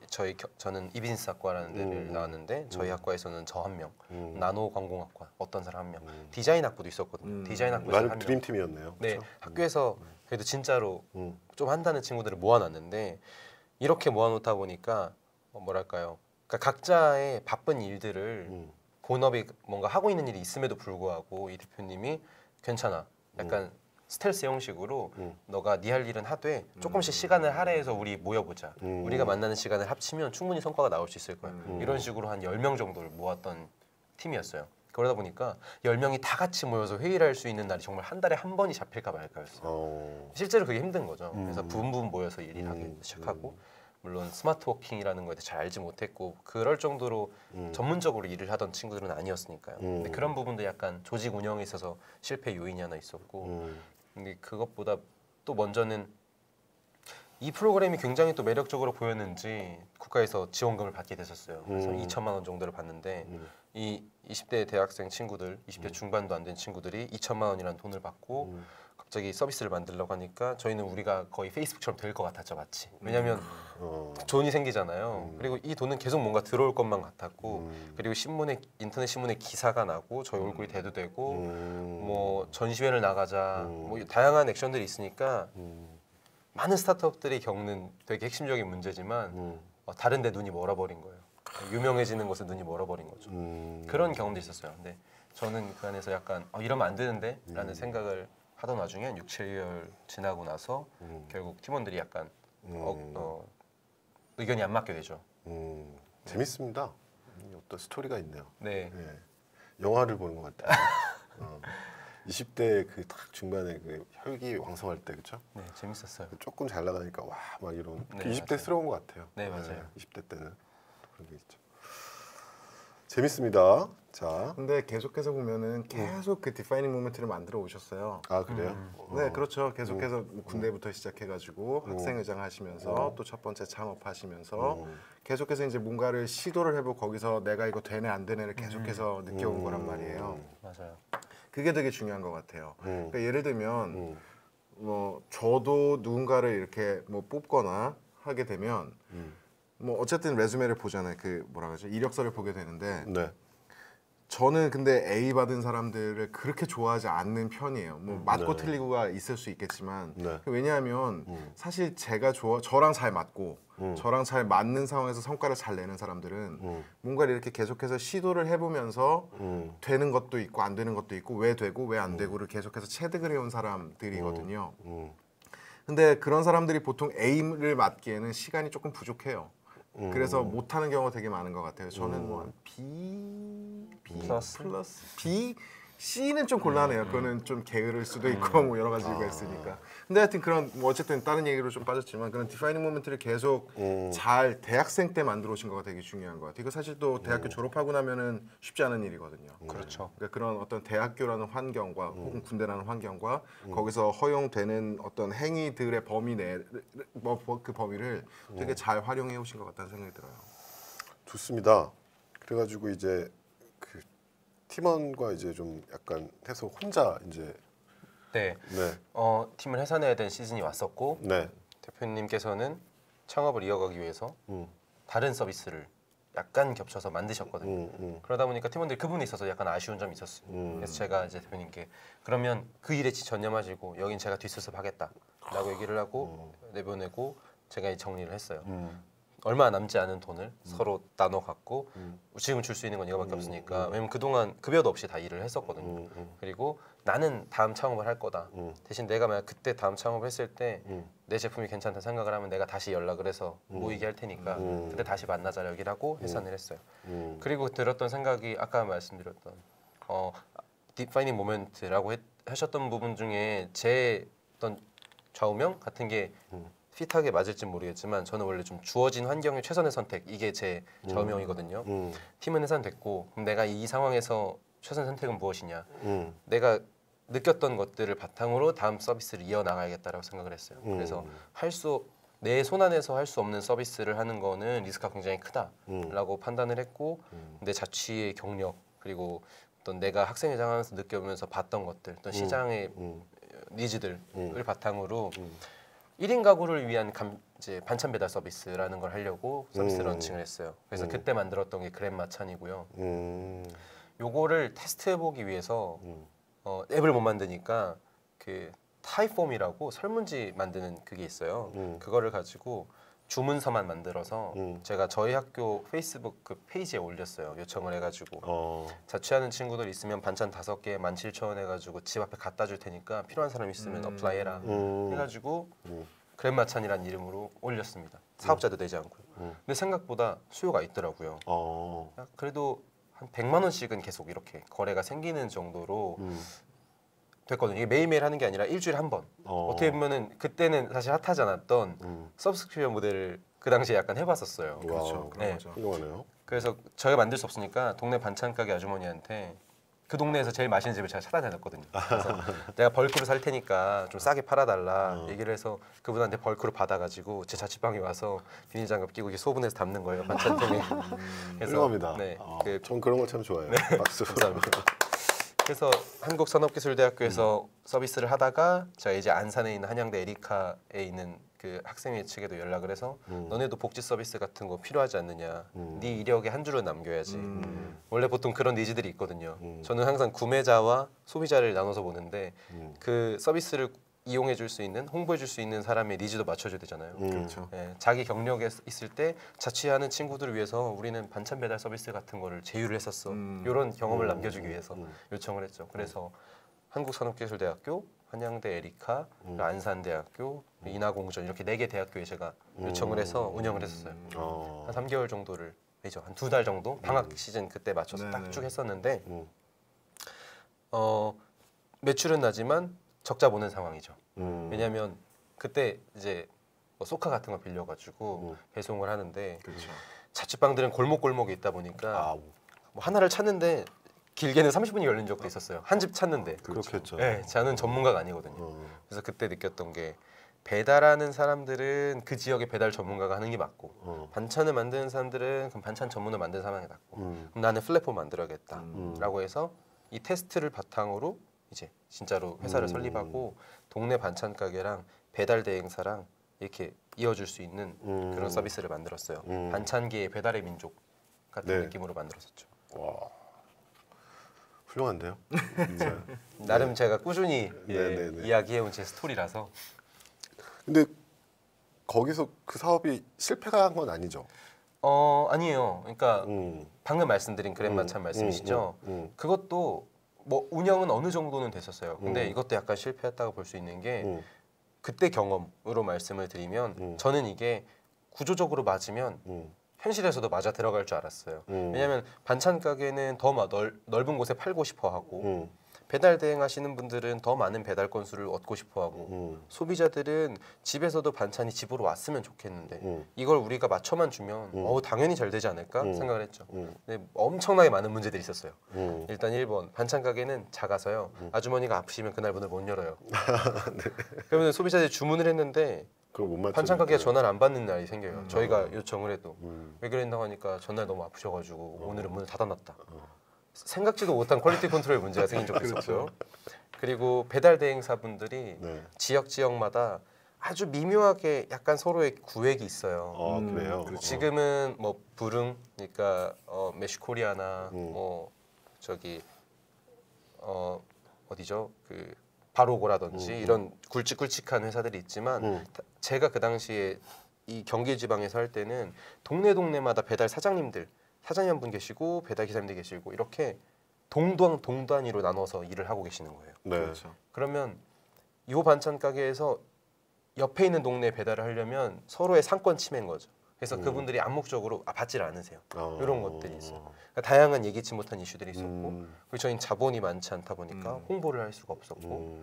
저는 이비즈니스학과라는 데를 나왔는데 저희 학과에서는 저 한 명, 나노관공학과 어떤 사람 한 명, 디자인학부도 있었거든요. 디자인학부에서 완전 한 명. 드림팀이었네요. 네, 그렇죠? 학교에서 그래도 진짜로 음. 좀 한다는 친구들을 모아놨는데 이렇게 모아놓다 보니까 뭐랄까요? 그러니까 각자의 바쁜 일들을 음. 본업이 뭔가 하고 있는 일이 있음에도 불구하고 이 대표님이 괜찮아. 약간 스텔스 형식으로 너가 네 할 일은 하되 조금씩 시간을 할애해서 우리 모여보자. 우리가 만나는 시간을 합치면 충분히 성과가 나올 수 있을 거야. 이런 식으로 한 10명 정도를 모았던 팀이었어요. 그러다 보니까 10명이 다 같이 모여서 회의를 할 수 있는 날이 정말 한 달에 한 번이 잡힐까 말까였어요. 어. 실제로 그게 힘든 거죠. 그래서 부분 모여서 일을 하기 시작하고 물론 스마트 워킹이라는 거에 대해 잘 알지 못했고 그럴 정도로 전문적으로 일을 하던 친구들은 아니었으니까요. 근데 그런 부분도 약간 조직 운영에 있어서 실패 요인이 하나 있었고 근데 그것보다 또 먼저는 이 프로그램이 굉장히 또 매력적으로 보였는지 국가에서 지원금을 받게 됐었어요. 그래서 2천만 원 정도를 받는데 이 20대 대학생 친구들, 20대 중반도 안 된 친구들이 2천만 원이라는 돈을 받고 갑자기 서비스를 만들려고 하니까 저희는 우리가 거의 페이스북처럼 될 것 같았죠, 마치. 왜냐하면 돈이 생기잖아요. 그리고 이 돈은 계속 뭔가 들어올 것만 같았고 그리고 인터넷 신문에 기사가 나고 저희 얼굴이 대두되고 뭐 전시회를 나가자 뭐 다양한 액션들이 있으니까 많은 스타트업들이 겪는 되게 핵심적인 문제지만 다른 데 눈이 멀어버린 거예요. 유명해지는 것에 눈이 멀어버린 거죠. 그런 경험도 있었어요. 근데 저는 그 안에서 약간 이러면 안 되는데 라는 생각을 하던 와중에 한 6, 7개월 지나고 나서 결국 팀원들이 약간 의견이 안 맞게 되죠. 재밌습니다. 어떤 스토리가 있네요. 네. 네. 영화를 보는 것 같아요. 20대 그 딱 중반에 그 혈기 왕성할 때 그렇죠? 네, 재밌었어요. 조금 잘 나가니까 와 막 이런 네, 20대스러운 것 같아요. 네, 맞아요. 20대 때는 그런 게 있죠. 재밌습니다. 자, 근데 계속해서 보면은 계속 그 디파이닝 모멘트를 만들어 오셨어요. 아 그래요? 네, 그렇죠. 계속해서 뭐 군대부터 시작해가지고 학생회장 하시면서 또 첫 번째 창업하시면서 계속해서 이제 뭔가를 시도를 해보고 거기서 내가 이거 되네 안 되네를 계속해서 느껴온 거란 말이에요. 맞아요. 그게 되게 중요한 것 같아요. 그러니까 예를 들면 뭐 저도 누군가를 이렇게 뭐 뽑거나 하게 되면 뭐 어쨌든 레주메를 보잖아요. 그 뭐라 그러죠? 이력서를 보게 되는데 네. 저는 근데 A 받은 사람들을 그렇게 좋아하지 않는 편이에요. 뭐 맞고 네. 틀리고가 있을 수 있겠지만 네. 왜냐하면 사실 제가 저랑 잘 맞고 저랑 잘 맞는 상황에서 성과를 잘 내는 사람들은 뭔가를 이렇게 계속해서 시도를 해보면서 되는 것도 있고 안 되는 것도 있고 왜 되고 왜 안 되고를 계속해서 체득을 해온 사람들이거든요. 근데 그런 사람들이 보통 A를 맞기에는 시간이 조금 부족해요. 그래서 못하는 경우가 되게 많은 것 같아요. 저는 뭐 B 플러스? B, C는 좀 곤란해요. 그거는 좀 게으를 수도 있고 뭐 여러 가지 이유가 있으니까. 근데 하여튼 그런 뭐 어쨌든 다른 얘기로 좀 빠졌지만 그런 디파이닝 모멘트를 계속 잘 대학생 때 만들어 오신 거가 되게 중요한 것 같아요. 이거 사실 또 대학교 졸업하고 나면은 쉽지 않은 일이거든요. 그렇죠. 그러니까 그런 어떤 대학교라는 환경과 혹은 군대라는 환경과 거기서 허용되는 어떤 행위들의 범위 그 범위를 되게 잘 활용해 오신 것 같다는 생각이 들어요. 좋습니다. 그래가지고 이제 그 팀원과 이제 좀 약간 해서 혼자 이제 네. 네, 팀을 해산해야 되는 시즌이 왔었고 네, 대표님께서는 창업을 이어가기 위해서 다른 서비스를 약간 겹쳐서 만드셨거든요. 그러다 보니까 팀원들이 그 부분에 있어서 약간 아쉬운 점이 있었어요. 그래서 제가 이제 대표님께 그러면 그 일에 전념하시고 여긴 제가 뒷수습하겠다라고 얘기를 하고 내보내고 제가 이 정리를 했어요. 얼마 남지 않은 돈을 서로 나눠 갖고 지금 줄 수 있는 건 이거밖에 없으니까 왜냐면 그동안 급여도 없이 다 일을 했었거든요. 그리고 나는 다음 창업을 할 거다. 대신 내가 만약 그때 다음 창업을 했을 때 내 제품이 괜찮다 생각을 하면 내가 다시 연락을 해서 모이게 할 테니까 그때 다시 만나자 얘기를 하고 해산을 했어요. 그리고 들었던 생각이 아까 말씀드렸던 디파이닝 모멘트라고 하셨던 부분 중에 제 어떤 좌우명 같은 게 핏하게 맞을지 모르겠지만 저는 원래 좀 주어진 환경의 최선의 선택 이게 제 좌우명이거든요. 팀은 해산됐고 그럼 내가 이 상황에서 최선의 선택은 무엇이냐? 내가 느꼈던 것들을 바탕으로 다음 서비스를 이어나가야겠다라고 생각을 했어요. 그래서 내 손 안에서 할 수 없는 서비스를 하는 거는 리스크가 굉장히 크다라고 판단을 했고 내 자취의 경력 그리고 어떤 내가 학생회장 하면서 느껴보면서 봤던 것들 어떤 시장의 니즈들을 바탕으로 1인 가구를 위한 이제 반찬 배달 서비스라는 걸 하려고 서비스 음. 런칭을 했어요. 그래서 그때 만들었던 게 그랜마찬이고요. 음. 요거를 테스트해보기 위해서 앱을 못 만드니까 그 타이폼이라고 설문지 만드는 그게 있어요. 그거를 가지고 주문서만 만들어서 제가 저희 학교 페이스북 그 페이지에 올렸어요. 요청을 해가지고 자취하는 친구들 있으면 반찬 5개 17,000원 해가지고 집 앞에 갖다 줄 테니까 필요한 사람 있으면 어플라이해라 해가지고 그랜마찬이라는 이름으로 올렸습니다. 사업자도 되지 않고요. 근데 생각보다 수요가 있더라고요. 그래도 한 100만 원씩은 계속 이렇게 거래가 생기는 정도로 됐거든요. 이게 매일매일 하는 게 아니라 일주일에 한 번. 어떻게 보면은 그때는 사실 핫하지 않았던 서브스크립션 모델을 그 당시에 약간 해봤었어요. 그렇죠. 그런 네. 거죠. 훌륭하네요. 그래서 저희가 만들 수 없으니까 동네 반찬 가게 아주머니한테 그 동네에서 제일 맛있는 집을 제가 찾아다녔거든요. 그래서 내가 벌크로 살 테니까 좀 싸게 팔아달라 얘기를 해서 그분한테 벌크로 받아가지고 제 자취방에 와서 비닐장갑 끼고 이렇게 소분해서 담는 거예요. 반찬통에. 훌륭합니다. 네, 전 그런 거 참 좋아해요. 박수. 감사합니다. 그래서 한국산업기술대학교에서 서비스를 하다가 제가 이제 안산에 있는 한양대 에리카에 있는 그 학생회 측에도 연락을 해서 너네도 복지 서비스 같은 거 필요하지 않느냐. 네 이력에 한 줄은 남겨야지. 원래 보통 그런 니즈들이 있거든요. 저는 항상 구매자와 소비자를 나눠서 보는데 그 서비스를 이용해 줄 수 있는, 홍보해 줄 수 있는 사람의 니즈도 맞춰줘야 되잖아요. 그렇죠. 예, 자기 경력에 있을 때 자취하는 친구들을 위해서 우리는 반찬 배달 서비스 같은 거를 제휴를 했었어. 이런 경험을 남겨주기 위해서 요청을 했죠. 그래서 한국산업기술대학교, 한양대 에리카, 안산대학교, 인하공전 이렇게 4개 대학교에 제가 요청을 해서 운영을 했었어요. 한 3개월 정도를 아니죠, 한 2달 정도 방학 시즌 그때 맞춰서 딱 쭉 했었는데 매출은 나지만 적자 보는 상황이죠. 왜냐하면 그때 이제 뭐 소카 같은 거 빌려가지고 배송을 하는데 그렇죠. 자취방들은 골목골목에 있다 보니까 뭐 하나를 찾는데 길게는 30분이 걸린 적도 있었어요. 한 집 찾는데. 그렇겠죠. 네, 저는 전문가가 아니거든요. 그래서 그때 느꼈던 게 배달하는 사람들은 그 지역의 배달 전문가가 하는 게 맞고 반찬을 만드는 사람들은 그럼 반찬 전문을 만드는 사람이 맞고 그럼 나는 플랫폼 만들어야겠다라고 해서 이 테스트를 바탕으로 이제 진짜로 회사를 설립하고 동네 반찬 가게랑 배달 대행사랑 이렇게 이어줄 수 있는 그런 서비스를 만들었어요. 반찬계의 배달의 민족 같은 네. 느낌으로 만들었었죠. 와, 훌륭한데요. 진짜. 나름 제가 꾸준히 네. 이야기해온 제 스토리라서. 근데 거기서 그 사업이 실패가 한 건 아니죠. 아니에요. 그러니까 방금 말씀드린 그랜마찬 말씀이시죠. 그것도 뭐 운영은 어느 정도는 됐었어요. 근데 이것도 약간 실패했다고 볼 수 있는 게 그때 경험으로 말씀을 드리면 저는 이게 구조적으로 맞으면 현실에서도 맞아 들어갈 줄 알았어요. 왜냐하면 반찬 가게는 더 넓은 곳에 팔고 싶어 하고 배달 대행하시는 분들은 더 많은 배달 건수를 얻고 싶어 하고 소비자들은 집에서도 반찬이 집으로 왔으면 좋겠는데 이걸 우리가 맞춰만 주면 당연히 잘 되지 않을까 생각을 했죠. 근데 엄청나게 많은 문제들이 있었어요. 일단 1번 반찬 가게는 작아서요. 아주머니가 아프시면 그날 문을 못 열어요. 그러면 소비자들이 주문을 했는데 그걸 못 맞추니까. 반찬 가게가 전화를 안 받는 날이 생겨요. 저희가 요청을 해도 왜 그랬다고 하니까 전날 너무 아프셔가지고 오늘은 문을 닫아놨다. 생각지도 못한 퀄리티 컨트롤 문제가 생긴 적도 있었고요. 그리고 배달 대행사분들이 지역마다 아주 미묘하게 약간 서로의 구획이 있어요. 그래요. 지금은 뭐 부릉, 그러니까 메쉬코리아나 뭐 저기 어디죠? 그 바로고라든지 이런 굵직굵직한 회사들이 있지만 제가 그 당시에 이 경기 지방에서 할 때는 동네마다 배달 사장님 한 분 계시고 배달 기사님들 계시고 이렇게 동단위로 나눠서 일을 하고 계시는 거예요. 네. 그렇죠. 그러면 이 반찬 가게에서 옆에 있는 동네에 배달을 하려면 서로의 상권 침해인 거죠. 그래서 그분들이 암묵적으로 받질 않으세요. 이런 것들이 있어요. 그러니까 다양한 예기치 못한 이슈들이 있었고 그리고 저희는 자본이 많지 않다 보니까 홍보를 할 수가 없었고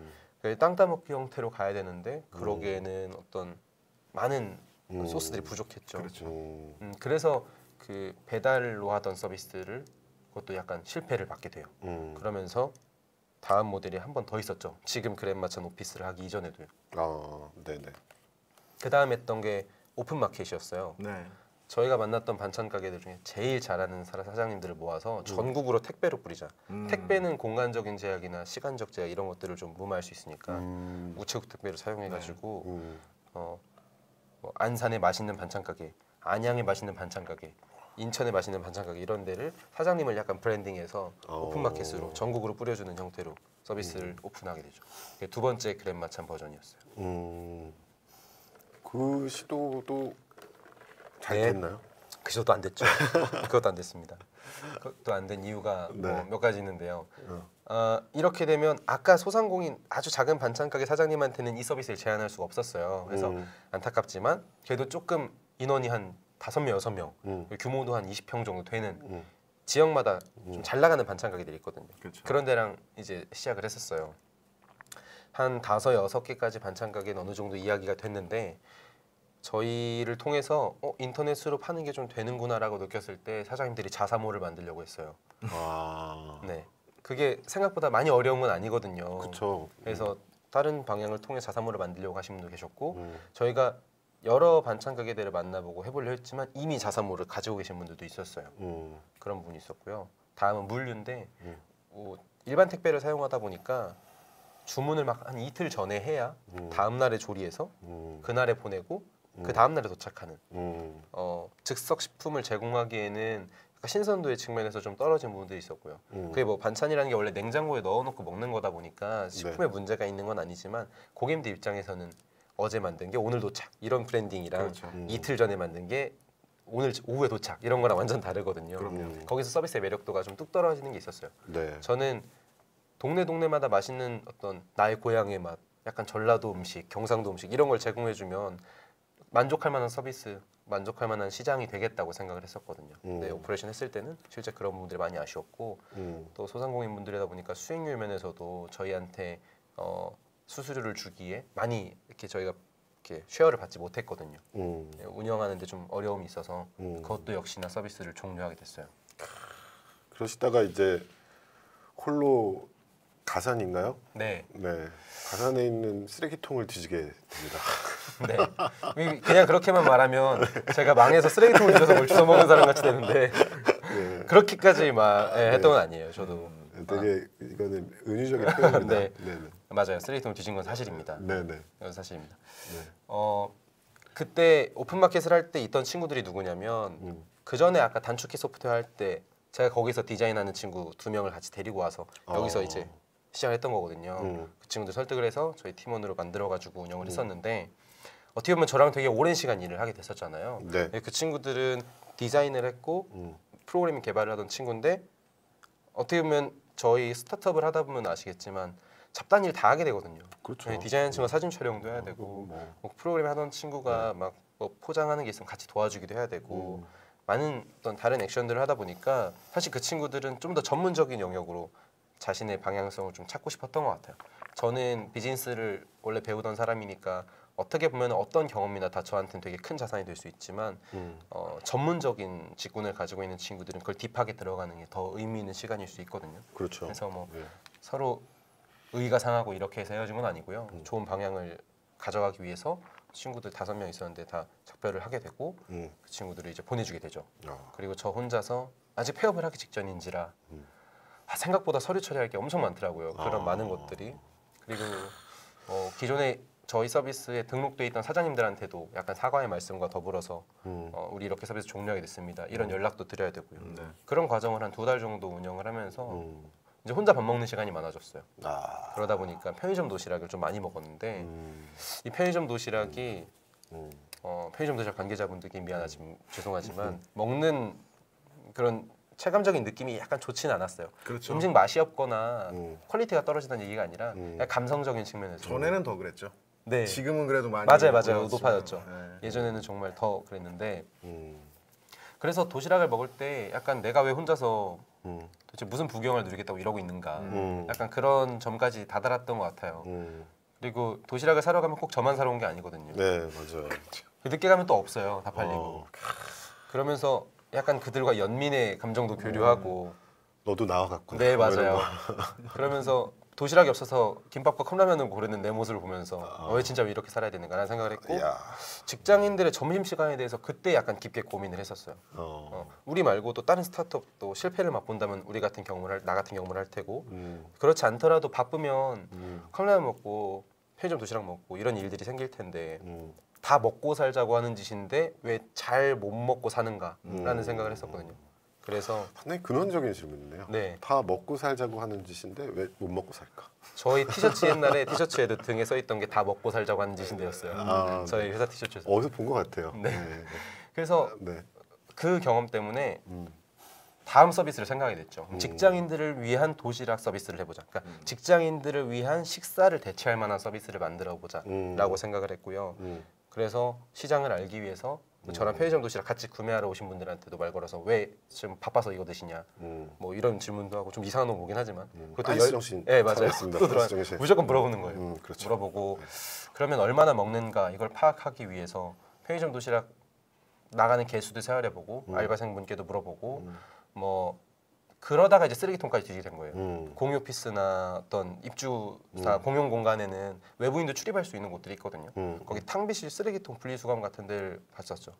땅 따먹기 형태로 가야 되는데 그러기에는 어떤 많은 소스들이 부족했죠. 그렇죠. 그래서 그 배달로 하던 서비스를 그것도 약간 실패를 받게 돼요. 그러면서 다음 모델이 한 번 더 있었죠. 지금 그랜마찬 오피스를 하기 이전에도요. 네네. 그 다음 했던 게 오픈마켓이었어요. 네. 저희가 만났던 반찬 가게들 중에 제일 잘하는 사장님들을 모아서 전국으로 택배로 뿌리자. 택배는 공간적인 제약이나 시간적 제약 이런 것들을 좀 무마할 수 있으니까 우체국 택배를 사용해가지고 뭐 안산에 맛있는 반찬 가게, 안양에 맛있는 반찬 가게, 인천에 맛있는 반찬 가게 이런 데를 사장님을 약간 브랜딩해서 오픈마켓으로 전국으로 뿌려주는 형태로 서비스를 오픈하게 되죠. 그게 두 번째 그랜마찬 버전이었어요. 그 시도도 잘 네. 됐나요? 그 시도도 안 됐죠. 그것도 안 됐습니다. 그것도 안 된 이유가 네. 뭐 몇 가지 있는데요. 이렇게 되면 아까 소상공인 아주 작은 반찬 가게 사장님한테는 이 서비스를 제한할 수가 없었어요. 그래서 안타깝지만 그래도 조금 인원이 한 5명, 6명 규모도 한 20평 정도 되는 지역마다 좀 잘 나가는 반찬 가게들이 있거든요. 그렇죠. 그런 데랑 이제 시작을 했었어요. 한 5, 6개까지 반찬 가게는 어느 정도 이야기가 됐는데 저희를 통해서 인터넷으로 파는 게 좀 되는구나라고 느꼈을 때 사장님들이 자사모를 만들려고 했어요. 아, 네, 그게 생각보다 많이 어려운 건 아니거든요. 그렇죠. 그래서 다른 방향을 통해 자사모를 만들려고 하신 분도 계셨고 저희가 여러 반찬 가게들을 만나보고 해보려 했지만 이미 자사모를 가지고 계신 분들도 있었어요. 그런 분이 있었고요. 다음은 물류인데 일반 택배를 사용하다 보니까 주문을 막 한 이틀 전에 해야 다음 날에 조리해서 그날에 보내고 그 다음 날에 도착하는 즉석 식품을 제공하기에는 약간 신선도의 측면에서 좀 떨어진 부분들이 있었고요. 그게 뭐 반찬이라는 게 원래 냉장고에 넣어놓고 먹는 거다 보니까 식품에 문제가 있는 건 아니지만 고객님들 입장에서는 어제 만든 게 오늘 도착 이런 브랜딩이랑 그렇죠. 이틀 전에 만든 게 오늘 오후에 도착 이런 거랑 완전 다르거든요. 그럼요. 거기서 서비스의 매력도가 좀 뚝 떨어지는 게 있었어요. 네. 저는 동네마다 맛있는 어떤 나의 고향의 맛, 약간 전라도 음식, 경상도 음식 이런 걸 제공해주면 만족할 만한 서비스, 만족할 만한 시장이 되겠다고 생각을 했었거든요. 근데 오퍼레이션 했을 때는 실제 그런 부분들이 많이 아쉬웠고 또 소상공인 분들이다 보니까 수익률 면에서도 저희한테 수수료를 주기에 많이 이렇게 저희가 이렇게 쉐어를 받지 못했거든요. 운영하는데 좀 어려움이 있어서 그것도 역시나 서비스를 종료하게 됐어요. 그러시다가 이제 홀로 가산인가요? 네. 네. 가산에 있는 쓰레기통을 뒤지게 됩니다. 네. 그냥 그렇게만 말하면 제가 망해서 쓰레기통을 뒤져서 뭘 주워 먹는 사람 같이 되는데 그렇게까지 막 했던 건 아니에요. 저도 되게 이거는 은유적인 표현입니다. 네. 네네. 맞아요. 쓰레기통을 뒤진 건 사실입니다. 네네. 이건 사실입니다. 네. 그때 오픈마켓을 할 때 있던 친구들이 누구냐면 그 전에 아까 단축키 소프트웨어 할 때 제가 거기서 디자인하는 친구 2명을 같이 데리고 와서 여기서 이제 시작했던 거거든요. 그 친구들 설득을 해서 저희 팀원으로 만들어가지고 운영을 했었는데 어떻게 보면 저랑 되게 오랜 시간 일을 하게 됐었잖아요. 네. 그 친구들은 디자인을 했고 프로그래밍 개발을 하던 친구인데 어떻게 보면 저희 스타트업을 하다 보면 아시겠지만 잡다한 일 다 하게 되거든요. 그렇죠. 네, 디자인하는 친구가 사진 촬영도 해야 되고 뭐 프로그래밍 하던 친구가 막 뭐 포장하는 게 있으면 같이 도와주기도 해야 되고 많은 어떤 다른 액션들을 하다 보니까 사실 그 친구들은 좀 더 전문적인 영역으로 자신의 방향성을 좀 찾고 싶었던 것 같아요. 저는 비즈니스를 원래 배우던 사람이니까 어떻게 보면 어떤 경험이나 다 저한테는 되게 큰 자산이 될 수 있지만 전문적인 직군을 가지고 있는 친구들은 그걸 딥하게 들어가는 게 더 의미 있는 시간일 수 있거든요. 그렇죠. 그래서 뭐 네. 서로 의가 상하고 이렇게 해서 헤어진 건 아니고요. 좋은 방향을 가져가기 위해서 친구들 5명 있었는데 다 작별을 하게 되고 그 친구들을 이제 보내주게 되죠. 그리고 저 혼자서 아직 폐업을 하기 직전인지라 생각보다 서류 처리할 게 엄청 많더라고요. 그런 많은 것들이. 그리고 기존에 저희 서비스에 등록돼 있던 사장님들한테도 약간 사과의 말씀과 더불어서 우리 이렇게 서비스 종료하게 됐습니다. 이런 연락도 드려야 되고요. 그런 과정을 한 2달 정도 운영을 하면서 이제 혼자 밥 먹는 시간이 많아졌어요. 그러다 보니까 편의점 도시락을 좀 많이 먹었는데 이 편의점 도시락이 편의점 도시락 관계자분들께 죄송하지만 먹는 그런 체감적인 느낌이 약간 좋지는 않았어요. 그렇죠. 음식 맛이 없거나 퀄리티가 떨어진다는 얘기가 아니라 그냥 감성적인 측면에서. 전에는 더 그랬죠. 네. 지금은 그래도 많이 맞아요. 올라왔지만, 높아졌죠. 네. 예전에는 정말 더 그랬는데 그래서 도시락을 먹을 때 약간 내가 왜 혼자서 도대체 무슨 부경을 누리겠다고 이러고 있는가 약간 그런 점까지 다다랐던 것 같아요. 그리고 도시락을 사러 가면 꼭 저만 사러 온 게 아니거든요. 네, 맞아요. 늦게 가면 또 없어요. 다 팔리고. 그러면서 약간 그들과 연민의 감정도 교류하고 너도 나와 갖고. 네, 맞아요. 그러면서 도시락이 없어서 김밥과 컵라면을 고르는 내 모습을 보면서 왜 진짜 왜 이렇게 살아야 되는가라는 생각을 했고 야. 직장인들의 점심시간에 대해서 그때 약간 깊게 고민을 했었어요. 우리 말고도 다른 스타트업도 실패를 맛본다면 우리 같은 경험을 나 같은 경험을 할 테고 그렇지 않더라도 바쁘면 컵라면 먹고 편의점 도시락 먹고 이런 일들이 생길 텐데 다 먹고 살자고 하는 짓인데 왜 잘 못 먹고 사는가라는 생각을 했었거든요. 그래서 상당히 근원적인 질문이네요. 네. 다 먹고 살자고 하는 짓인데 왜 못 먹고 살까? 저희 티셔츠 옛날에 티셔츠에도 등에 써 있던 게 다 먹고 살자고 하는 짓인데였어요. 아, 저희 회사 티셔츠에서. 어디서 본 것 같아요. 네. 그래서 네. 그 경험 때문에 다음 서비스를 생각하게 됐죠. 직장인들을 위한 도시락 서비스를 해보자. 그러니까 직장인들을 위한 식사를 대체할 만한 서비스를 만들어 보자라고 생각을 했고요. 그래서 시장을 알기 위해서 저랑 편의점 도시락 같이 구매하러 오신 분들한테도 말 걸어서 왜 지금 바빠서 이거 드시냐 뭐 이런 질문도 하고 좀 이상한 놈 보긴 하지만 빤스 정신 네 맞아요. 살아있습니다. 또 들어와요. 빤스 정신. 무조건 물어보는 거예요. 그렇죠. 물어보고 그러면 얼마나 먹는가 이걸 파악하기 위해서 편의점 도시락 나가는 개수도 세활해보고 알바생분께도 물어보고 뭐 그러다가 이제 쓰레기통까지 뒤지게 된 거예요. 공유 오피스나 어떤 입주사 공용 공간에는 외부인도 출입할 수 있는 곳들이 있거든요. 거기 탕비실 쓰레기통 분리수거함 같은 데를 봤었죠.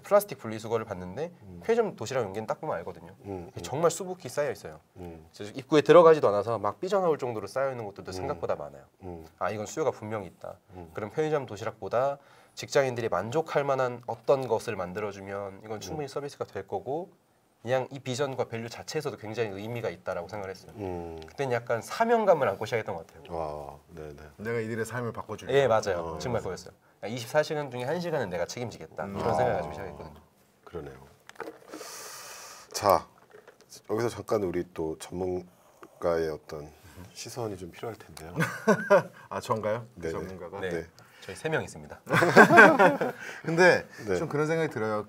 플라스틱 분리수거를 봤는데 편의점 도시락 용기는 딱 보면 알거든요. 정말 수북히 쌓여 있어요. 그래서 입구에 들어가지도 않아서 막 삐져나올 정도로 쌓여 있는 곳들도 생각보다 많아요. 아 이건 수요가 분명히 있다. 그럼 편의점 도시락보다 직장인들이 만족할 만한 어떤 것을 만들어주면 이건 충분히 서비스가 될 거고 그냥 이 비전과 밸류 자체에서도 굉장히 의미가 있다라고 생각을 했어요. 그때는 약간 사명감을 안고 시작했던 것 같아요. 와, 네네. 내가 이들의 삶을 바꿔줄게. 예, 맞아요. 정말 그거였어요. 24시간 중에 1시간은 내가 책임지겠다. 이런 생각을 가지고 시작했거든요. 그러네요. 자, 여기서 잠깐 우리 또 전문가의 어떤 시선이 좀 필요할 텐데요. 아, 전가요? 네네. 전문가가. 네. 네. 저희 3명 있습니다. 근데 네. 좀 그런 생각이 들어요.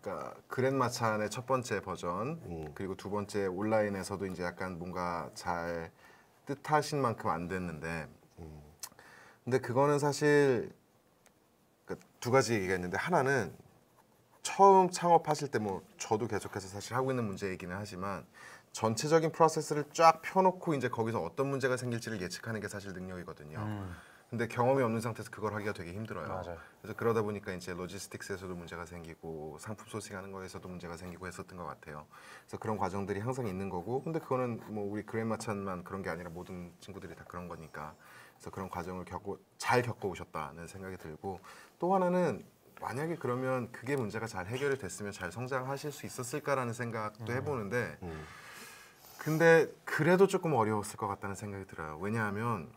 그러니까 그랜마찬의 첫 번째 버전 그리고 두 번째 온라인에서도 이제 약간 뭔가 잘 뜻하신 만큼 안 됐는데 근데 그거는 사실 그러니까 두 가지 얘기가 있는데 하나는 처음 창업하실 때 뭐 저도 계속해서 사실 하고 있는 문제이기는 하지만 전체적인 프로세스를 쫙 펴놓고 이제 거기서 어떤 문제가 생길지를 예측하는 게 사실 능력이거든요. 근데 경험이 없는 상태에서 그걸 하기가 되게 힘들어요. 맞아요. 그래서 그러다 보니까 이제 로지스틱스에서도 문제가 생기고 상품 소싱하는 거에서도 문제가 생기고 했었던 것 같아요. 그래서 그런 과정들이 항상 있는 거고, 근데 그거는 뭐 우리 그랜마찬만 그런 게 아니라 모든 친구들이 다 그런 거니까. 그래서 그런 과정을 잘 겪어오셨다는 생각이 들고, 또 하나는 만약에 그러면 그게 문제가 잘 해결이 됐으면 잘 성장하실 수 있었을까라는 생각도 해보는데, 근데 그래도 조금 어려웠을 것 같다는 생각이 들어요. 왜냐하면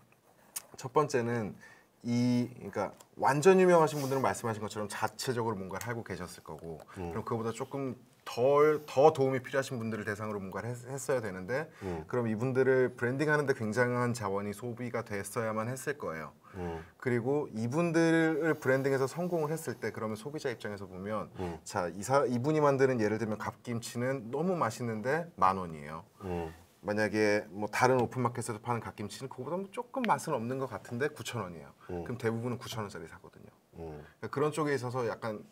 첫 번째는 그러니까 완전 유명하신 분들은 말씀하신 것처럼 자체적으로 뭔가를 하고 계셨을 거고, 그럼 그거보다 조금 더 도움이 필요하신 분들을 대상으로 뭔가를 했어야 되는데, 그럼 이분들을 브랜딩하는데 굉장한 자원이 소비가 됐어야만 했을 거예요. 그리고 이분들을 브랜딩해서 성공을 했을 때, 그러면 소비자 입장에서 보면, 자 이분이 만드는 예를 들면 갓김치는 너무 맛있는데 10,000원이에요. 만약에 뭐 다른 오픈마켓에서 파는 갓김치는 그거보다 뭐 조금 맛은 없는 것 같은데 9,000원이에요. 그럼 대부분은 9,000원짜리 사거든요. 그러니까 그런 쪽에 있어서 약간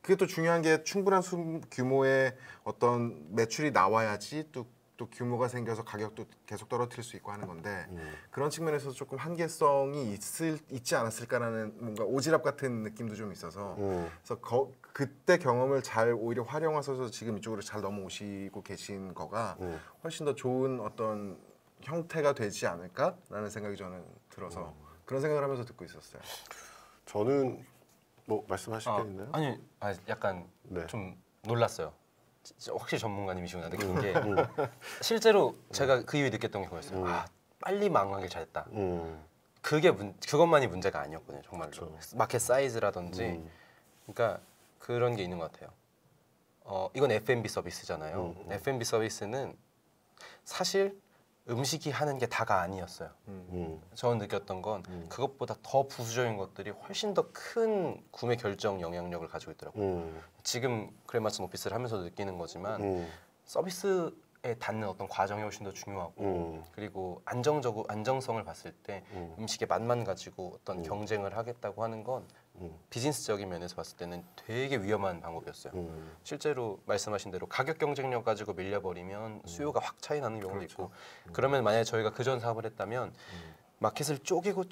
그게 또 중요한 게 충분한 규모의 어떤 매출이 나와야지 또 규모가 생겨서 가격도 계속 떨어뜨릴 수 있고 하는 건데 그런 측면에서 조금 한계성이 있지 않았을까라는 뭔가 오지랖 같은 느낌도 좀 있어서 그래서 그때 경험을 잘 오히려 활용하셔서 지금 이쪽으로 잘 넘어오시고 계신 거가 훨씬 더 좋은 어떤 형태가 되지 않을까라는 생각이 저는 들어서 그런 생각을 하면서 듣고 있었어요. 저는 뭐 말씀하실 게 있나요? 아니, 약간 네. 좀 놀랐어요. 진짜 확실히 전문가님이시구나 느낀 게 실제로 제가 그 이후에 느꼈던 게 그거였어요. 아, 빨리 망하길 잘했다. 그것만이 문제가 아니었거든요. 정말로. 그렇죠. 마켓 사이즈라든지 그러니까 그런 게 있는 것 같아요. 이건 F&B 서비스잖아요. F&B 서비스는 사실 음식이 하는 게 다가 아니었어요. 저는 느꼈던 건 그것보다 더 부수적인 것들이 훨씬 더 큰 구매 결정 영향력을 가지고 있더라고요. 지금 그랜마찬 오피스를 하면서도 느끼는 거지만 서비스에 닿는 어떤 과정이 훨씬 더 중요하고 그리고 안정성을 봤을 때 음식의 맛만 가지고 어떤 경쟁을 하겠다고 하는 건 비즈니스적인 면에서 봤을 때는 되게 위험한 방법이었어요. 실제로 말씀하신 대로 가격 경쟁력 가지고 밀려버리면 수요가 확 차이 나는 경우도 그렇죠. 있고 그러면 만약에 저희가 그전 사업을 했다면 마켓을 쪼개서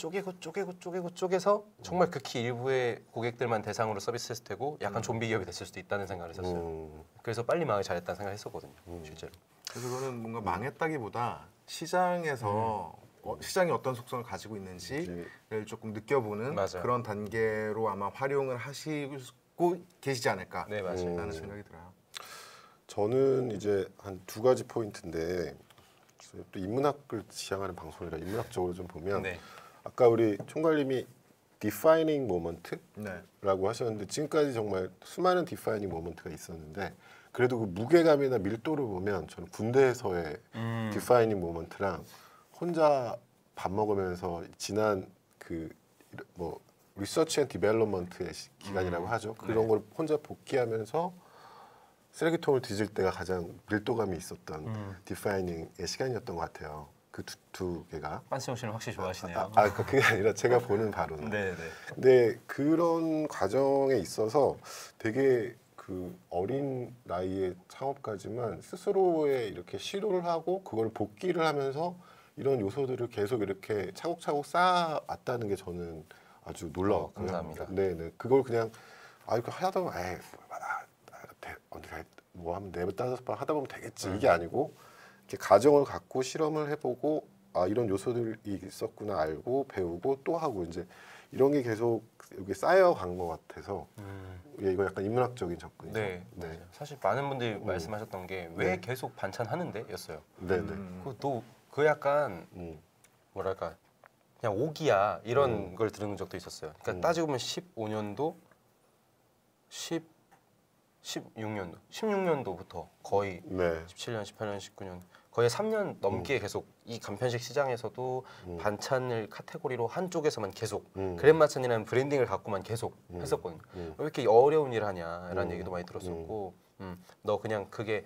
정말 극히 일부의 고객들만 대상으로 서비스했을 테고 약간 좀비 기업이 됐을 수도 있다는 생각을 했었어요. 그래서 빨리 망하기 잘했다는 생각을 했었거든요. 실제로. 그래서 그거는 뭔가 망했다기보다 시장에서 시장이 어떤 속성을 가지고 있는지를 조금 느껴보는 맞아요. 그런 단계로 아마 활용을 하시고 계시지 않을까 네, 맞아요. 라는 생각이 들어요. 저는 이제 한 두 가지 포인트인데 또 인문학을 지향하는 방송이라 인문학적으로 좀 보면 네. 아까 우리 총괄님이 defining 네. moment라고 하셨는데 지금까지 정말 수많은 defining moment가 있었는데 그래도 그 무게감이나 밀도를 보면 저는 군대에서의 defining moment랑 혼자 밥 먹으면서 지난 그 뭐 리서치 앤 디벨롭먼트의 기간이라고 하죠. 그런 걸 혼자 복귀하면서 쓰레기통을 뒤질 때가 가장 밀도감이 있었던 디파이닝의 시간이었던 것 같아요. 그 두 개가. 빤스용 씨는 확실히 좋아하시네요. 그게 아니라 제가 보는 바로는. 네, 네. 근데 그런 과정에 있어서 되게 그 어린 나이의 창업가지만 스스로의 이렇게 시도를 하고 그걸 복귀를 하면서 이런 요소들을 계속 이렇게 차곡차곡 쌓아왔다는 게 저는 아주 놀라웠고요. 감사합니다. 네네. 그걸 그냥 이거 하다 보면 뭐 하면 4번, 5번 하다 보면 되겠지 이게 아니고 이렇게 가정을 갖고 실험을 해보고 이런 요소들이 있었구나 알고 배우고 또 하고 이제 이런 게 계속 여기 쌓여간 것 같아서 이거 약간 인문학적인 접근이죠. 네, 맞아요. 사실 많은 분들이 말씀하셨던 게 왜 계속 반찬 하는데였어요. 네네. 그 약간 뭐랄까 그냥 오기야 이런 걸 들은 적도 있었어요. 그러니까 따지고 보면 15년도 16년도부터 거의 네. 17년, 18년, 19년 거의 3년 넘게 계속 이 간편식 시장에서도 반찬을 카테고리로 한쪽에서만 계속 그랜마찬이라는 브랜딩을 갖고만 계속 했었거든요. 왜 이렇게 어려운 일 하냐라는 얘기도 많이 들었었고 너 그냥 그게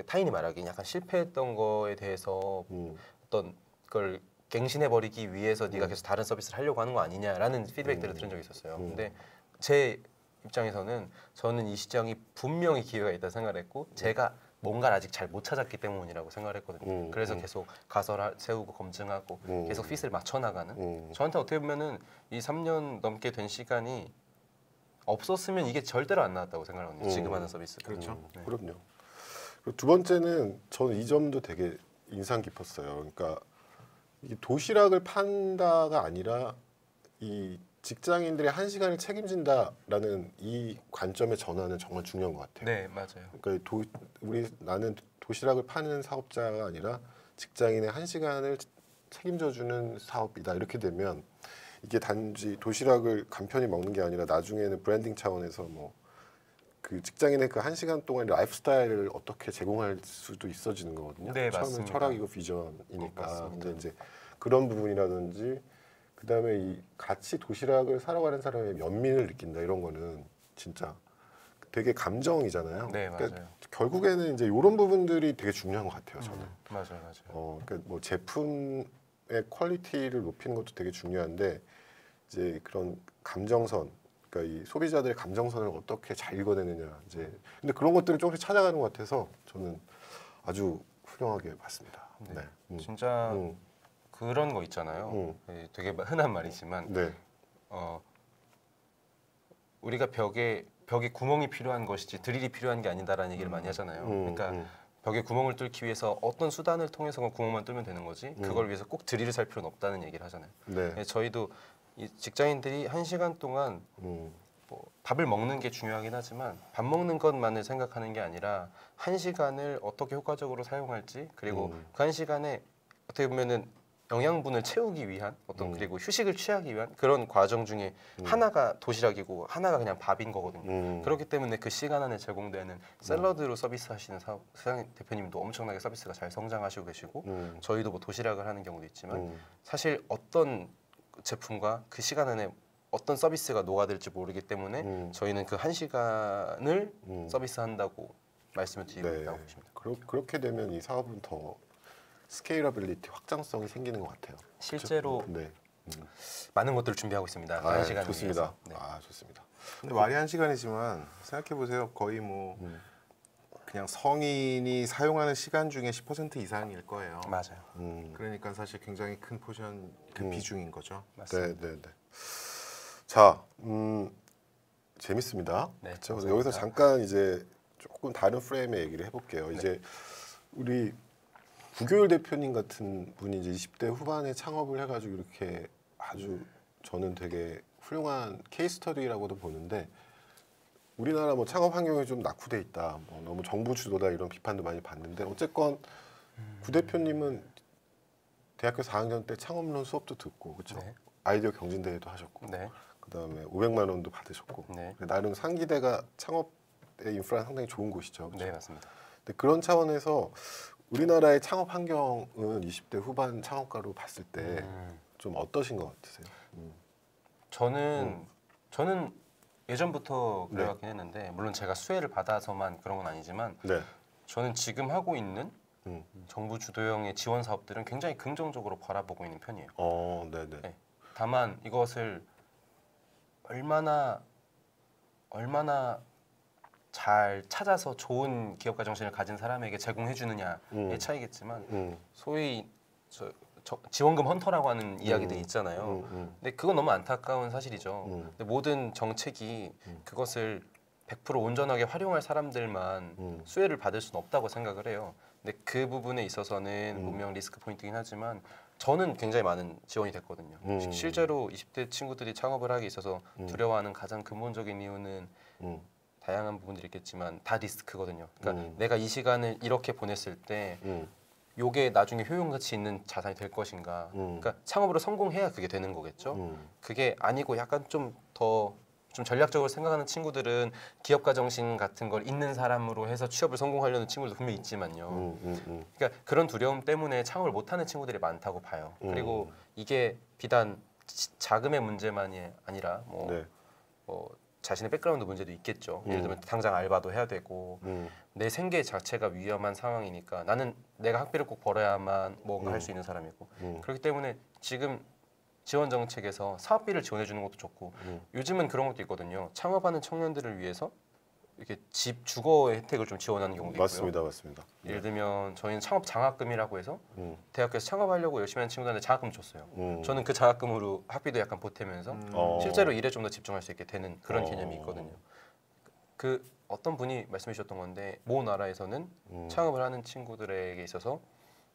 타인이 말하기엔 약간 실패했던 거에 대해서 어떤 걸 갱신해 버리기 위해서 네가 계속 다른 서비스를 하려고 하는 거 아니냐라는 피드백들을 들은 적이 있었어요. 근데 제 입장에서는 저는 이 시장이 분명히 기회가 있다 생각을 했고 제가 뭔가를 아직 잘 못 찾았기 때문이라고 생각을 했거든요. 그래서 계속 가설을 세우고 검증하고 계속 핏을 맞춰 나가는. 저한테 어떻게 보면은 이 3년 넘게 된 시간이 없었으면 이게 절대로 안 나왔다고 생각하거든요. 지금 하는 서비스가. 그렇죠. 네. 그럼요. 그리고 두 번째는 저는 이 점도 되게 인상 깊었어요. 그러니까 이 도시락을 판다가 아니라 이 직장인들의 한 시간을 책임진다라는 이 관점의 전환은 정말 중요한 것 같아요. 네, 맞아요. 그러니까 나는 도시락을 파는 사업자가 아니라 직장인의 한 시간을 책임져주는 사업이다. 이렇게 되면 이게 단지 도시락을 간편히 먹는 게 아니라 나중에는 브랜딩 차원에서 뭐 그 직장인의 그 한 시간 동안 라이프스타일을 어떻게 제공할 수도 있어지는 거거든요. 네, 처음엔 맞습니다. 철학이고 비전이니까. 맞습니다. 근데 이제 그런 부분이라든지 그다음에 이 같이 도시락을 사러 가는 사람의 면민을 느낀다 이런 거는 진짜 되게 감정이잖아요. 네, 맞아요. 그러니까 결국에는 이제 이런 부분들이 되게 중요한 것 같아요. 저는. 맞아요. 그러니까 뭐 제품의 퀄리티를 높이는 것도 되게 중요한데 이제 그런 감정선, 그러니까 이 소비자들의 감정선을 어떻게 잘 읽어내느냐 이제 근데 그런 것들을 조금씩 찾아가는 것 같아서 저는 아주 훌륭하게 봤습니다. 네. 진짜 그런 거 있잖아요. 되게 흔한 말이지만 네. 우리가 벽에 구멍이 필요한 것이지 드릴이 필요한 게 아니다라는 얘기를 많이 하잖아요. 그러니까 벽에 구멍을 뚫기 위해서 어떤 수단을 통해서 구멍만 뚫면 되는 거지 그걸 위해서 꼭 드릴을 살 필요는 없다는 얘기를 하잖아요. 네. 저희도 이 직장인들이 1시간 동안 뭐 밥을 먹는 게 중요하긴 하지만 밥 먹는 것만을 생각하는 게 아니라 1시간을 어떻게 효과적으로 사용할지 그리고 그 1시간에 어떻게 보면은 영양분을 채우기 위한 어떤 그리고 휴식을 취하기 위한 그런 과정 중에 하나가 도시락이고 하나가 그냥 밥인 거거든요. 그렇기 때문에 그 시간 안에 제공되는 샐러드로 서비스하시는 사장 대표님도 엄청나게 서비스가 잘 성장하시고 계시고 저희도 뭐 도시락을 하는 경우도 있지만 사실 어떤 제품과 그 시간 안에 어떤 서비스가 녹아들지 모르기 때문에 저희는 그 1시간을 서비스한다고 말씀을 드리고 있다고 보십니다. 그렇게 되면 이 사업은 더 스케일러빌리티 확장성이 생기는 것 같아요. 실제로 그렇죠? 네. 많은 것들을 준비하고 있습니다. 그 1시간을 좋습니다. 위해서. 네. 좋습니다. 근데 말이 한 시간이지만 생각해 보세요. 거의 뭐 그냥 성인이 사용하는 시간 중에 10% 이상일 거예요. 맞아요. 그러니까 사실 굉장히 큰 포션, 그 비중인 거죠. 맞습니다. 네. 자, 재밌습니다. 네, 그렇죠? 감사합니다. 여기서 잠깐 이제 조금 다른 프레임의 얘기를 해볼게요. 이제 우리 구교일 대표님 같은 분이 이제 20대 후반에 창업을 해가지고 이렇게 아주 저는 되게 훌륭한 케이스 스터디라고도 보는데 우리나라 뭐 창업 환경이 좀 낙후돼 있다, 뭐 너무 정부 주도다 이런 비판도 많이 받는데 어쨌건 구 대표님은 대학교 4학년 때 창업론 수업도 듣고 그렇죠. 네. 아이디어 경진대회도 하셨고 네. 그다음에 500만 원도 받으셨고 네. 나름 상기대가 창업의 인프라는 상당히 좋은 곳이죠. 그렇죠? 네, 맞습니다. 근데 그런 차원에서 우리나라의 창업 환경은 20대 후반 창업가로 봤을 때 좀 어떠신 것 같으세요? 저는 예전부터 네. 그래왔긴 했는데 물론 제가 수혜를 받아서만 그런 건 아니지만 네. 저는 지금 하고 있는 음. 정부 주도형의 지원 사업들은 굉장히 긍정적으로 바라보고 있는 편이에요. 네네. 네. 다만 이것을 얼마나 잘 찾아서 좋은 기업가 정신을 가진 사람에게 제공해 주느냐의 차이겠지만 소위 지원금 헌터라고 하는 이야기들이 있잖아요. 근데 그건 너무 안타까운 사실이죠. 근데 모든 정책이 그것을 100% 온전하게 활용할 사람들만 수혜를 받을 수는 없다고 생각을 해요. 근데 그 부분에 있어서는 분명 리스크 포인트긴 하지만 저는 굉장히 많은 지원이 됐거든요. 실제로 20대 친구들이 창업을 하기 있어서 두려워하는 가장 근본적인 이유는 다양한 부분들이 있겠지만 다 리스크거든요. 그러니까 내가 이 시간을 이렇게 보냈을 때 요게 나중에 효용가치 있는 자산이 될 것인가. 그러니까 창업으로 성공해야 그게 되는 거겠죠. 그게 아니고 약간 좀 전략적으로 생각하는 친구들은 기업가 정신 같은 걸 있는 사람으로 해서 취업을 성공하려는 친구들도 분명히 있지만요. 그러니까 그런 두려움 때문에 창업을 못하는 친구들이 많다고 봐요. 그리고 이게 비단 자금의 문제만이 아니라 네. 뭐 자신의 백그라운드 문제도 있겠죠. 예를 들면 당장 알바도 해야 되고 내 생계 자체가 위험한 상황이니까 나는 내가 학비를 꼭 벌어야만 뭔가 할 수 있는 사람이고 그렇기 때문에 지금 지원 정책에서 사업비를 지원해 주는 것도 좋고 요즘은 그런 것도 있거든요. 창업하는 청년들을 위해서 이렇게 집 주거의 혜택을 좀 지원하는 경우도 맞습니다, 있고요. 맞습니다. 예를 들면 저희는 창업 장학금이라고 해서 대학교에서 창업하려고 열심히 하는 친구들한테 장학금 줬어요. 저는 그 장학금으로 학비도 약간 보태면서 실제로 일에 좀 더 집중할 수 있게 되는 그런 개념이 있거든요. 그 어떤 분이 말씀해 주셨던 건데 모 나라에서는 창업을 하는 친구들에게 있어서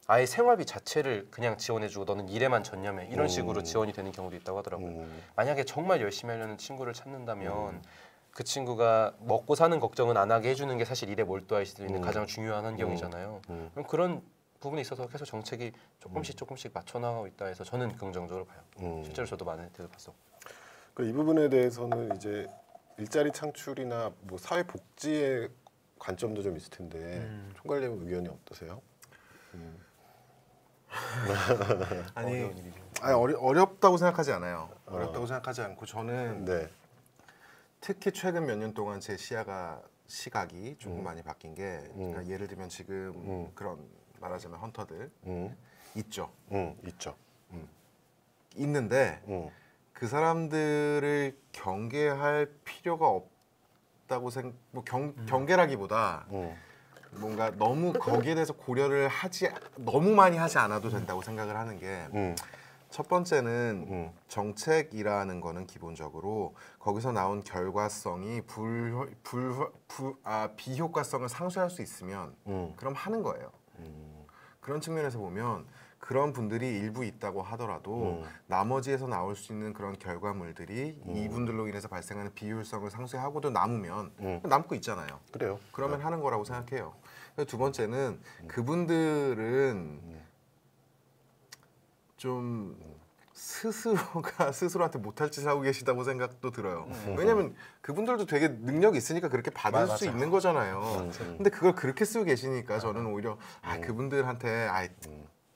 아예 생활비 자체를 그냥 지원해주고 너는 일에만 전념해 이런 식으로 지원이 되는 경우도 있다고 하더라고요. 만약에 정말 열심히 하려는 친구를 찾는다면 그 친구가 먹고 사는 걱정은 안 하게 해주는 게 사실 일에 몰두할 수 있는 가장 중요한 환경이잖아요. 그럼 그런 부분에 있어서 계속 정책이 조금씩 맞춰나가고 있다 해서 저는 긍정적으로 봐요. 실제로 저도 많은 혜택을 봤었고. 이 부분에 대해서는 이제 일자리 창출이나 뭐 사회 복지의 관점도 좀 있을 텐데 총괄님 의견이 어떠세요? 아니 어렵다고 생각하지 않아요. 어렵다고 생각하지 않고 저는 네. 특히 최근 몇 년 동안 제 시각이 조금 많이 바뀐 게 그러니까 예를 들면 지금 그런 말하자면 헌터들 있죠. 있죠. 있는데 그 사람들을 경계할 필요가 없다고 경계라기보다 뭔가 너무 거기에 대해서 고려를 너무 많이 하지 않아도 된다고 생각을 하는 게 첫 번째는 정책이라는 거는 기본적으로 거기서 나온 결과성이 비효과성을 상쇄할 수 있으면 그럼 하는 거예요. 그런 측면에서 보면 그런 분들이 일부 있다고 하더라도 나머지에서 나올 수 있는 그런 결과물들이 이분들로 인해서 발생하는 비효율성을 상쇄하고도 남으면 남고 있잖아요. 그래요. 그러면 하는 거라고 생각해요. 두 번째는 그분들은 좀 스스로한테 못할 짓을 하고 계시다고 생각도 들어요. 왜냐면 그분들도 되게 능력이 있으니까 그렇게 받을 수 있는 거잖아요. 근데 그걸 그렇게 쓰고 계시니까 저는 오히려 그분들한테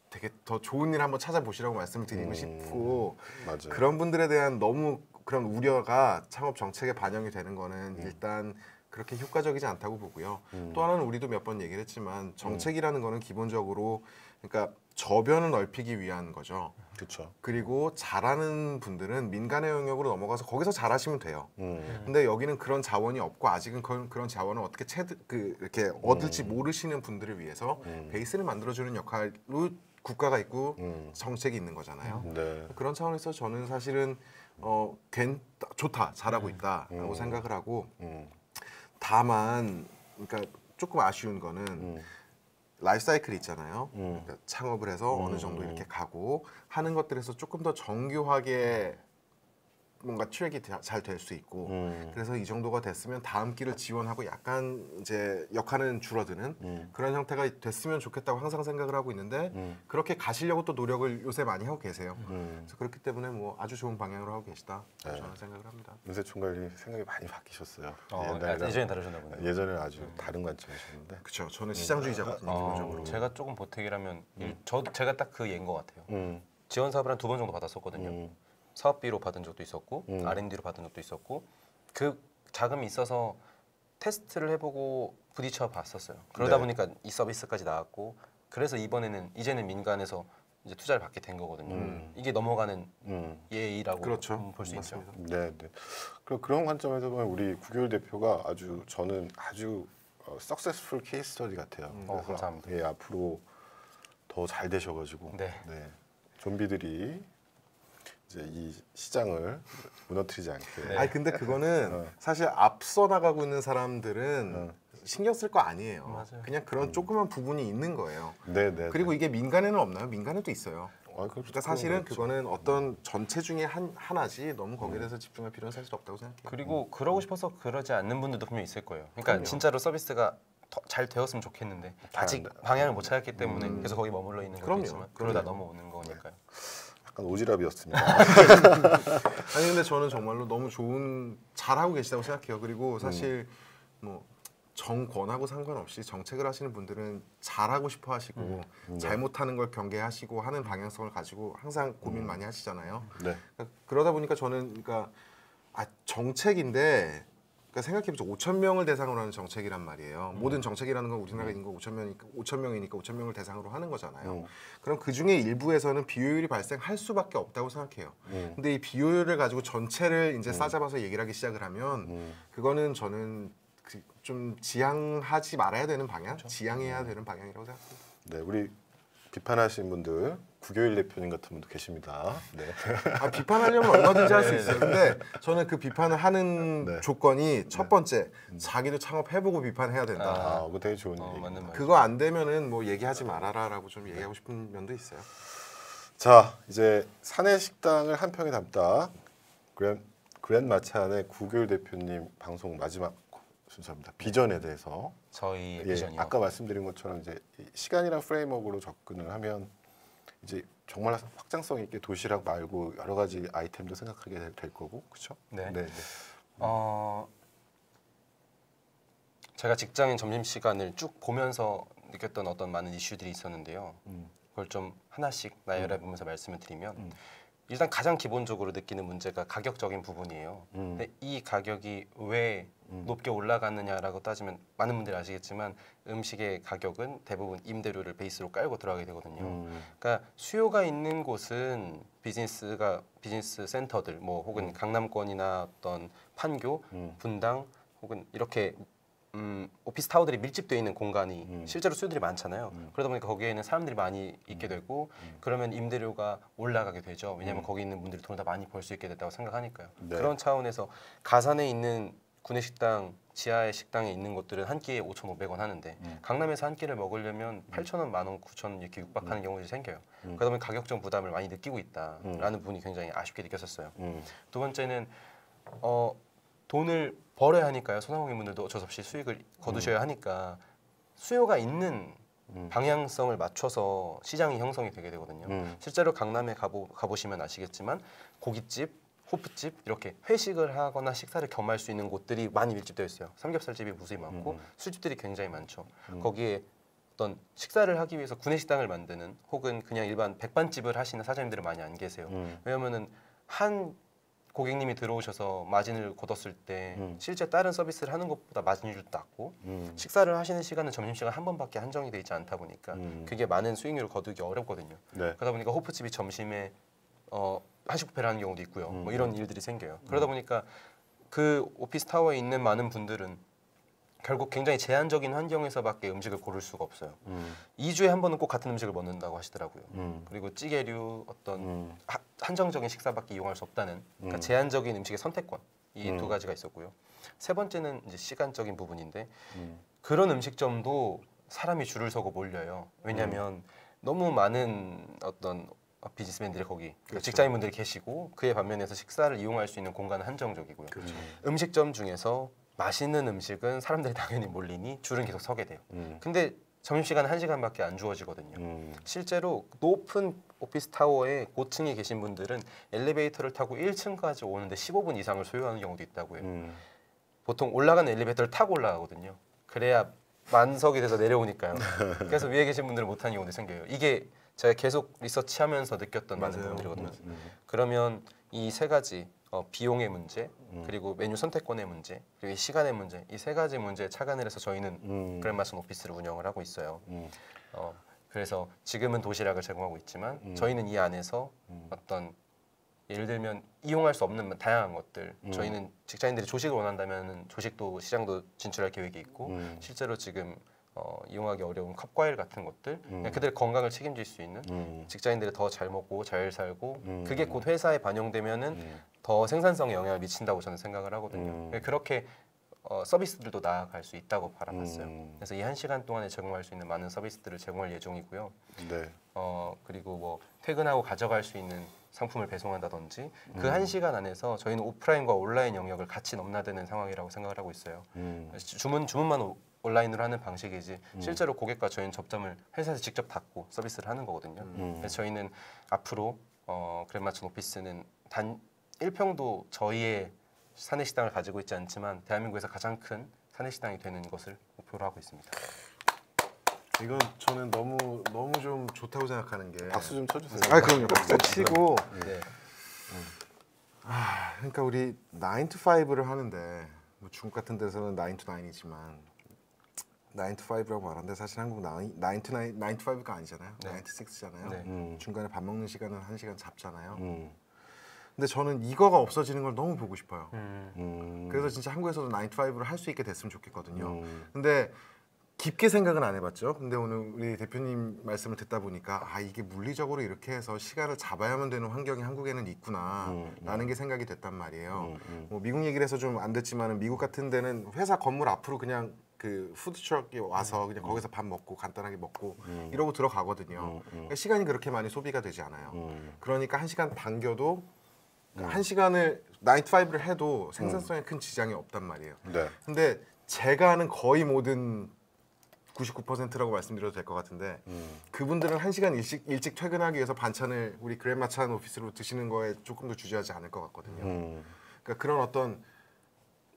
되게 더 좋은 일 한번 찾아보시라고 말씀을 드리고 싶고 맞아요. 그런 분들에 대한 너무 그런 우려가 창업 정책에 반영이 되는 거는 일단 그렇게 효과적이지 않다고 보고요. 또 하나는 우리도 몇 번 얘기를 했지만 정책이라는 거는 기본적으로 그러니까 저변을 넓히기 위한 거죠. 그렇죠. 그리고 잘하는 분들은 민간의 영역으로 넘어가서 거기서 잘하시면 돼요. 근데 여기는 그런 자원이 없고 아직은 그런 자원을 어떻게 이렇게 얻을지 모르시는 분들을 위해서 베이스를 만들어주는 역할로 국가가 있고 정책이 있는 거잖아요. 네. 그런 차원에서 저는 사실은 좋다, 잘하고 있다라고 생각을 하고 다만 그러니까 조금 아쉬운 거는 라이프 사이클이 있잖아요. 그러니까 창업을 해서 어느 정도 이렇게 가고 하는 것들에서 조금 더 정교하게 뭔가 트랙이 잘 될 수 있고 그래서 이 정도가 됐으면 다음 기를 지원하고 약간 이제 역할은 줄어드는 그런 형태가 됐으면 좋겠다고 항상 생각을 하고 있는데 그렇게 가시려고 또 노력을 요새 많이 하고 계세요. 그래서 그렇기 때문에 뭐 아주 좋은 방향으로 하고 계시다 저는 생각을 합니다. 문세 총괄님 생각이 많이 바뀌셨어요. 예전에 다르셨나 보네요. 예전에는 아주 다른 관점이셨는데. 그렇죠. 저는 시장주의자거든요. 기본적으로. 제가 조금 보태기라면 제가 딱 그 예인 것 같아요. 지원 사업을 한 2번 정도 받았었거든요. 사업비로 받은 적도 있었고 R&D로 받은 적도 있었고 그 자금이 있어서 테스트를 해보고 부딪혀 봤었어요. 그러다 네. 보니까 이 서비스까지 나왔고 그래서 이제는 민간에서 이제 투자를 받게 된 거거든요. 이게 넘어가는 예의라고 그렇죠. 볼 수 있죠. 네, 네. 그런 관점에서 보면 우리 구교일 대표가 저는 아주 석세스풀 케이스 스터디 같아요. 그래서 감사합니다. 예, 앞으로 더 잘 되셔가지고 네. 좀비들이 이제 이 시장을 무너뜨리지 않게. 네. 아니 근데 그거는 사실 앞서 나가고 있는 사람들은 신경 쓸 거 아니에요. 맞아요. 그냥 그런 조그만 부분이 있는 거예요. 네, 네. 그리고 이게 민간에는 없나요? 민간에도 있어요. 그렇죠. 그러니까 사실은 그렇죠. 그거는 어떤 전체 중에 하나지 너무 거기에 대해서 집중할 필요는 사실 없다고 생각해요. 그리고 그러고 싶어서 그러지 않는 분들도 분명히 있을 거예요. 그러니까 진짜로 서비스가 더 잘 되었으면 좋겠는데 아직 방향을 못 찾았기 때문에 계속 거기 머물러 있는 그럼요. 거겠지만 그러다 넘어오는 거니까요. 약간 오지랖이었습니다. 아니 근데 저는 정말로 너무 잘하고 계시다고 생각해요. 그리고 사실 뭐 정권하고 상관없이 정책을 하시는 분들은 잘하고 싶어 하시고 잘못하는 걸 경계하시고 하는 방향성을 가지고 항상 고민 많이 하시잖아요. 네. 그러다 보니까 저는 정책인데 생각해보죠. 5천 명을 대상으로 하는 정책이란 말이에요. 모든 정책이라는 건 우리나라에 있는 거 5천 명이니까 5천 명을 대상으로 하는 거잖아요. 그럼 그 중에 일부에서는 비효율이 발생할 수밖에 없다고 생각해요. 근데 이 비효율을 가지고 전체를 이제 싸잡아서 얘기를 하기 시작을 하면 그거는 저는 좀 지양하지 말아야 되는 방향, 지양해야 되는 방향이라고 생각합니다. 네, 우리 비판하신 분들 구교일 대표님 같은 분도 계십니다. 네. 비판하려면 얼마든지 할 수 있어요. 근데 저는 그 비판을 하는 조건이 첫 번째, 자기도 창업해보고 비판해야 된다. 그거 되게 좋은 얘기. 맞는 말. 그거 안 되면은 뭐 얘기하지 말아라라고 좀 얘기하고 싶은 면도 있어요. 자, 이제 사내 식당을 한 평에 담다 그랜 마찬의 구교일 대표님 방송 마지막 순서입니다. 비전에 대해서. 저희 비전이요. 아까 말씀드린 것처럼 이제 시간이랑 프레임워크로 접근을 하면 이제 정말 확장성 있게 도시락 말고 여러 가지 아이템도 생각하게 될 거고, 그렇죠? 네. 네. 제가 직장인 점심 시간을 쭉 보면서 느꼈던 어떤 많은 이슈들이 있었는데요. 그걸 좀 하나씩 나열해 보면서 말씀을 드리면 일단 가장 기본적으로 느끼는 문제가 가격적인 부분이에요. 근데 이 가격이 왜 높게 올라갔느냐라고 따지면 많은 분들이 아시겠지만 음식의 가격은 대부분 임대료를 베이스로 깔고 들어가게 되거든요. 그러니까 수요가 있는 곳은 비즈니스 센터들 뭐 혹은 강남권이나 어떤 판교, 분당 혹은 이렇게 오피스 타워들이 밀집되어 있는 공간이 실제로 수요들이 많잖아요. 그러다 보니까 거기에는 사람들이 많이 있게 되고 그러면 임대료가 올라가게 되죠. 왜냐하면 거기 있는 분들이 돈을 더 많이 벌 수 있게 됐다고 생각하니까요. 네. 그런 차원에서 가산에 있는 구내식당, 지하의 식당에 있는 곳들은 한 끼에 5,500원 하는데 강남에서 한 끼를 먹으려면 8,000원, 10,000원, 9,000원 이렇게 육박하는 경우들이 생겨요. 그러다 보면 가격적 부담을 많이 느끼고 있다라는 부분이 굉장히 아쉽게 느꼈었어요. 두 번째는 돈을 벌어야 하니까요. 소상공인분들도 어쩔 수 없이 수익을 거두셔야 하니까 수요가 있는 방향성을 맞춰서 시장이 형성이 되게 되거든요. 실제로 강남에 가보시면 아시겠지만 고깃집, 호프집 이렇게 회식을 하거나 식사를 겸할 수 있는 곳들이 많이 밀집되어 있어요. 삼겹살집이 무수히 많고 술집들이 굉장히 많죠. 거기에 어떤 식사를 하기 위해서 구내식당을 만드는 혹은 그냥 일반 백반집을 하시는 사장님들은 많이 안 계세요. 왜냐면은 한 고객님이 들어오셔서 마진을 거뒀을 때 실제 다른 서비스를 하는 것보다 마진율도 낮고 식사를 하시는 시간은 점심시간 한 번밖에 한정이 돼 있지 않다 보니까 그게 많은 수익률을 거두기 어렵거든요. 네. 그러다 보니까 호프집이 점심에 한식 뷔페를 하는 경우도 있고요. 뭐 이런 일들이 생겨요. 그러다 보니까 그 오피스 타워에 있는 많은 분들은 결국 굉장히 제한적인 환경에서밖에 음식을 고를 수가 없어요. 2주에 한 번은 꼭 같은 음식을 먹는다고 하시더라고요. 그리고 찌개류 어떤 한정적인 식사밖에 이용할 수 없다는 그러니까 제한적인 음식의 선택권 이 두 가지가 있었고요. 세 번째는 이제 시간적인 부분인데 그런 음식점도 사람이 줄을 서고 몰려요. 왜냐하면 너무 많은 어떤 비즈니스맨들이 거기 그렇죠. 직장인분들이 계시고 그에 반면에서 식사를 이용할 수 있는 공간은 한정적이고요. 음식점 중에서 맛있는 음식은 사람들이 당연히 몰리니 줄은 계속 서게 돼요. 근데 점심시간은 1시간밖에 안 주어지거든요. 실제로 높은 오피스 타워에 고층에 계신 분들은 엘리베이터를 타고 1층까지 오는데 15분 이상을 소요하는 경우도 있다고요. 보통 올라가는 엘리베이터를 타고 올라가거든요. 그래야 만석이 돼서 내려오니까요. 그래서 위에 계신 분들은 못하는 경우도 생겨요. 이게 제가 계속 리서치하면서 느꼈던 많은 부분들이거든요. 그러면 이 세 가지 비용의 문제, 그리고 메뉴 선택권의 문제, 그리고 이 시간의 문제, 이 세 가지 문제에 차관을 해서 저희는 그랜마슨 오피스를 운영을 하고 있어요. 그래서 지금은 도시락을 제공하고 있지만 저희는 이 안에서 어떤 예를 들면 이용할 수 없는 다양한 것들, 저희는 직장인들이 조식을 원한다면 조식도 시장도 진출할 계획이 있고 실제로 지금 이용하기 어려운 컵과일 같은 것들, 그냥 그들의 건강을 책임질 수 있는 직장인들이 더 잘 먹고 잘 살고 그게 곧 회사에 반영되면은 더 생산성에 영향을 미친다고 저는 생각을 하거든요. 그렇게 서비스들도 나아갈 수 있다고 바라봤어요. 그래서 이 1시간 동안에 제공할 수 있는 많은 서비스들을 제공할 예정이고요. 네. 그리고 뭐 퇴근하고 가져갈 수 있는 상품을 배송한다든지 그 1시간 안에서 저희는 오프라인과 온라인 영역을 같이 넘나드는 상황이라고 생각을 하고 있어요. 주문만 온라인으로 하는 방식이지 실제로 고객과 저희는 접점을 회사에서 직접 닫고 서비스를 하는 거거든요. 그래서 저희는 앞으로 그랜마슨 오피스는 단 1평도 저희의 사내식당을 가지고 있지 않지만 대한민국에서 가장 큰 사내식당이 되는 것을 목표로 하고 있습니다. 이건 저는 너무 좀 좋다고 생각하는 게 박수 좀 쳐주세요. 아 그럼요. 박수 치고 네. 그러니까 우리 9 to 5를 하는데 뭐 중국 같은 데서는 9 to 9이지만 9 to 5라고 말하는데 사실 한국 9 to 5가 아니잖아요. 네. 9 to 6잖아요. 네. 중간에 밥 먹는 시간은 1시간 잡잖아요. 근데 저는 이거가 없어지는 걸 너무 보고 싶어요. 그래서 진짜 한국에서도 9 to 5를 할 수 있게 됐으면 좋겠거든요. 근데 깊게 생각은 안 해봤죠. 근데 오늘 우리 대표님 말씀을 듣다 보니까 이게 물리적으로 이렇게 해서 시간을 잡아야만 되는 환경이 한국에는 있구나 라는 게 생각이 됐단 말이에요. 뭐 미국 얘기를 해서 좀 안 됐지만 미국 같은 데는 회사 건물 앞으로 그냥 그 푸드트럭이 와서 그냥 거기서 밥 먹고 간단하게 먹고 이러고 들어가거든요. 그러니까 시간이 그렇게 많이 소비가 되지 않아요. 그러니까 1시간 당겨도 1시간을 9 to 5를 해도 생산성에 큰 지장이 없단 말이에요. 네. 근데 제가 아는 거의 모든 99%라고 말씀드려도 될 것 같은데 그분들은 1시간 일찍 퇴근하기 위해서 반찬을 우리 그랜마찬 오피스로 드시는 거에 조금 더 주저하지 않을 것 같거든요. 그러니까 그런 어떤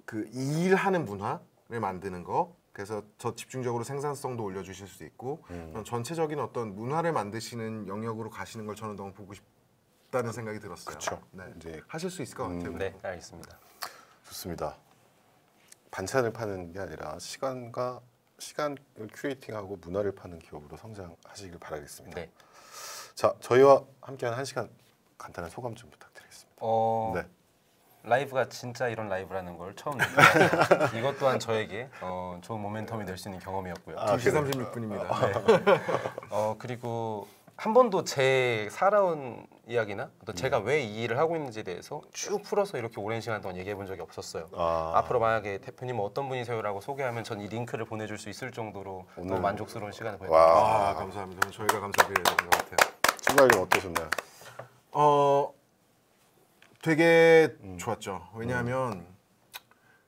그 일하는 문화를 만드는 거, 그래서 더 집중적으로 생산성도 올려주실 수 있고 그런 전체적인 어떤 문화를 만드시는 영역으로 가시는 걸 저는 너무 보고 싶다는 생각이 들었어요. 그쵸. 네. 이제 하실 수 있을 것 같아요. 네, 알겠습니다. 좋습니다. 반찬을 파는 게 아니라 시간을 큐레이팅하고 문화를 파는 기업으로 성장하시길 바라겠습니다. 네. 자, 저희와 함께한 1시간 간단한 소감 좀 부탁드리겠습니다. 네. 라이브가 진짜 이런 라이브라는 걸 처음 느꼈어요. 이것 또한 저에게 좋은 모멘텀이 될 수 있는 경험이었고요. 2시 36분입니다. 그리고 한 번도 제 살아온 이야기나 또 제가 왜 이 일을 하고 있는지에 대해서 쭉 풀어서 이렇게 오랜 시간 동안 얘기해 본 적이 없었어요. 앞으로 만약에 대표님은 어떤 분이세요라고 소개하면 전 이 링크를 보내줄 수 있을 정도로 너무 만족스러운 시간을 보냈습니다. 감사합니다. 저희가 감사드려야 되는 것 같아요. 출발님 어떠셨나요? 되게 좋았죠. 왜냐하면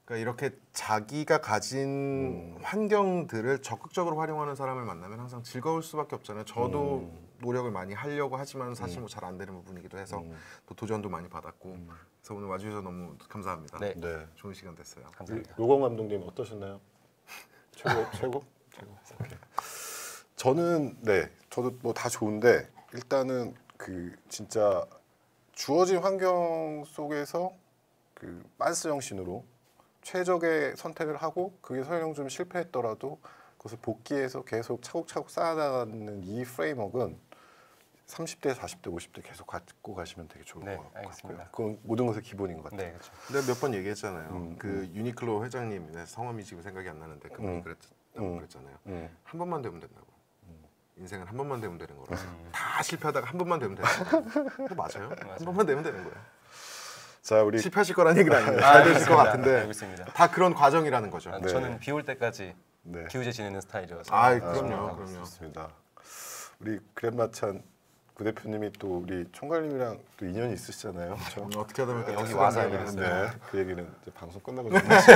그러니까 이렇게 자기가 가진 환경들을 적극적으로 활용하는 사람을 만나면 항상 즐거울 수밖에 없잖아요. 저도 노력을 많이 하려고 하지만 사실 뭐 잘 안 되는 부분이기도 해서 또 도전도 많이 받았고 그래서 오늘 와주셔서 너무 감사합니다. 네. 네. 좋은 시간 됐어요. 감사합니다. 요건 감독님 어떠셨나요? 최고? 오케이. 저는 저도 뭐 다 좋은데 일단은 그 진짜 주어진 환경 속에서 그 빤스 정신으로 최적의 선택을 하고 그게 설령 좀 실패했더라도 그것을 복귀해서 계속 차곡차곡 쌓아나가는 이 프레임워크는 30대, 40대, 50대 계속 갖고 가시면 되게 좋을 것 같고요. 알겠습니다. 그건 모든 것의 기본인 것 같아요. 네, 그렇죠. 내가 몇 번 얘기했잖아요. 그 유니클로 회장님 성함이 지금 생각이 안 나는데 그분이 그랬잖아요. 한 번만 되면 된다고. 인생은 한 번만 되면 되는 거라서 다 실패하다가 한 번만 되면 되는 거예요. 맞아요. 한 번만 되면 되는 거예요. 자, 우리 실패하실 거라는 얘기는 아니에요. 잘 되실 것 같은데 알고 있습니다. 다 그런 과정이라는 거죠. 저는 비 올 때까지 네. 기우제 지내는 스타일이어서. 그럼요. 좋습니다. 우리 그랜마찬 부대표님이 또 우리 총괄님이랑 또 인연이 있으시잖아요. 그렇죠? 어떻게 하다 보니까 여기 와서 알게 네, 됐어요. 그 얘기는 이제 방송 끝나고 좀 하시죠.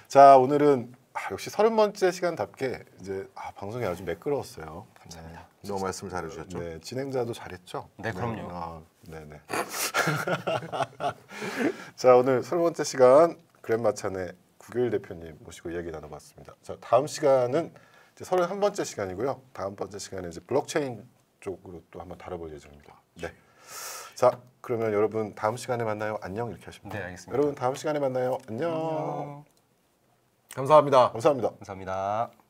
자, 오늘은 역시 30번째 시간답게 이제 방송이 아주 매끄러웠어요. 감사합니다. 너무 말씀 잘해주셨죠. 네, 진행자도 잘했죠. 네, 그럼요. 네네. 자, 오늘 30번째 시간 그랜마찬의 구교일 대표님 모시고 이야기 나눠봤습니다. 자, 다음 시간은 이제 31번째 시간이고요. 다음 번째 시간에 이제 블록체인 쪽으로 또 한번 다뤄볼 예정입니다. 네. 자, 그러면 여러분 다음 시간에 만나요. 안녕 이렇게 하시면 돼요. 네, 알겠습니다. 여러분 다음 시간에 만나요. 안녕. 감사합니다. 감사합니다. 감사합니다.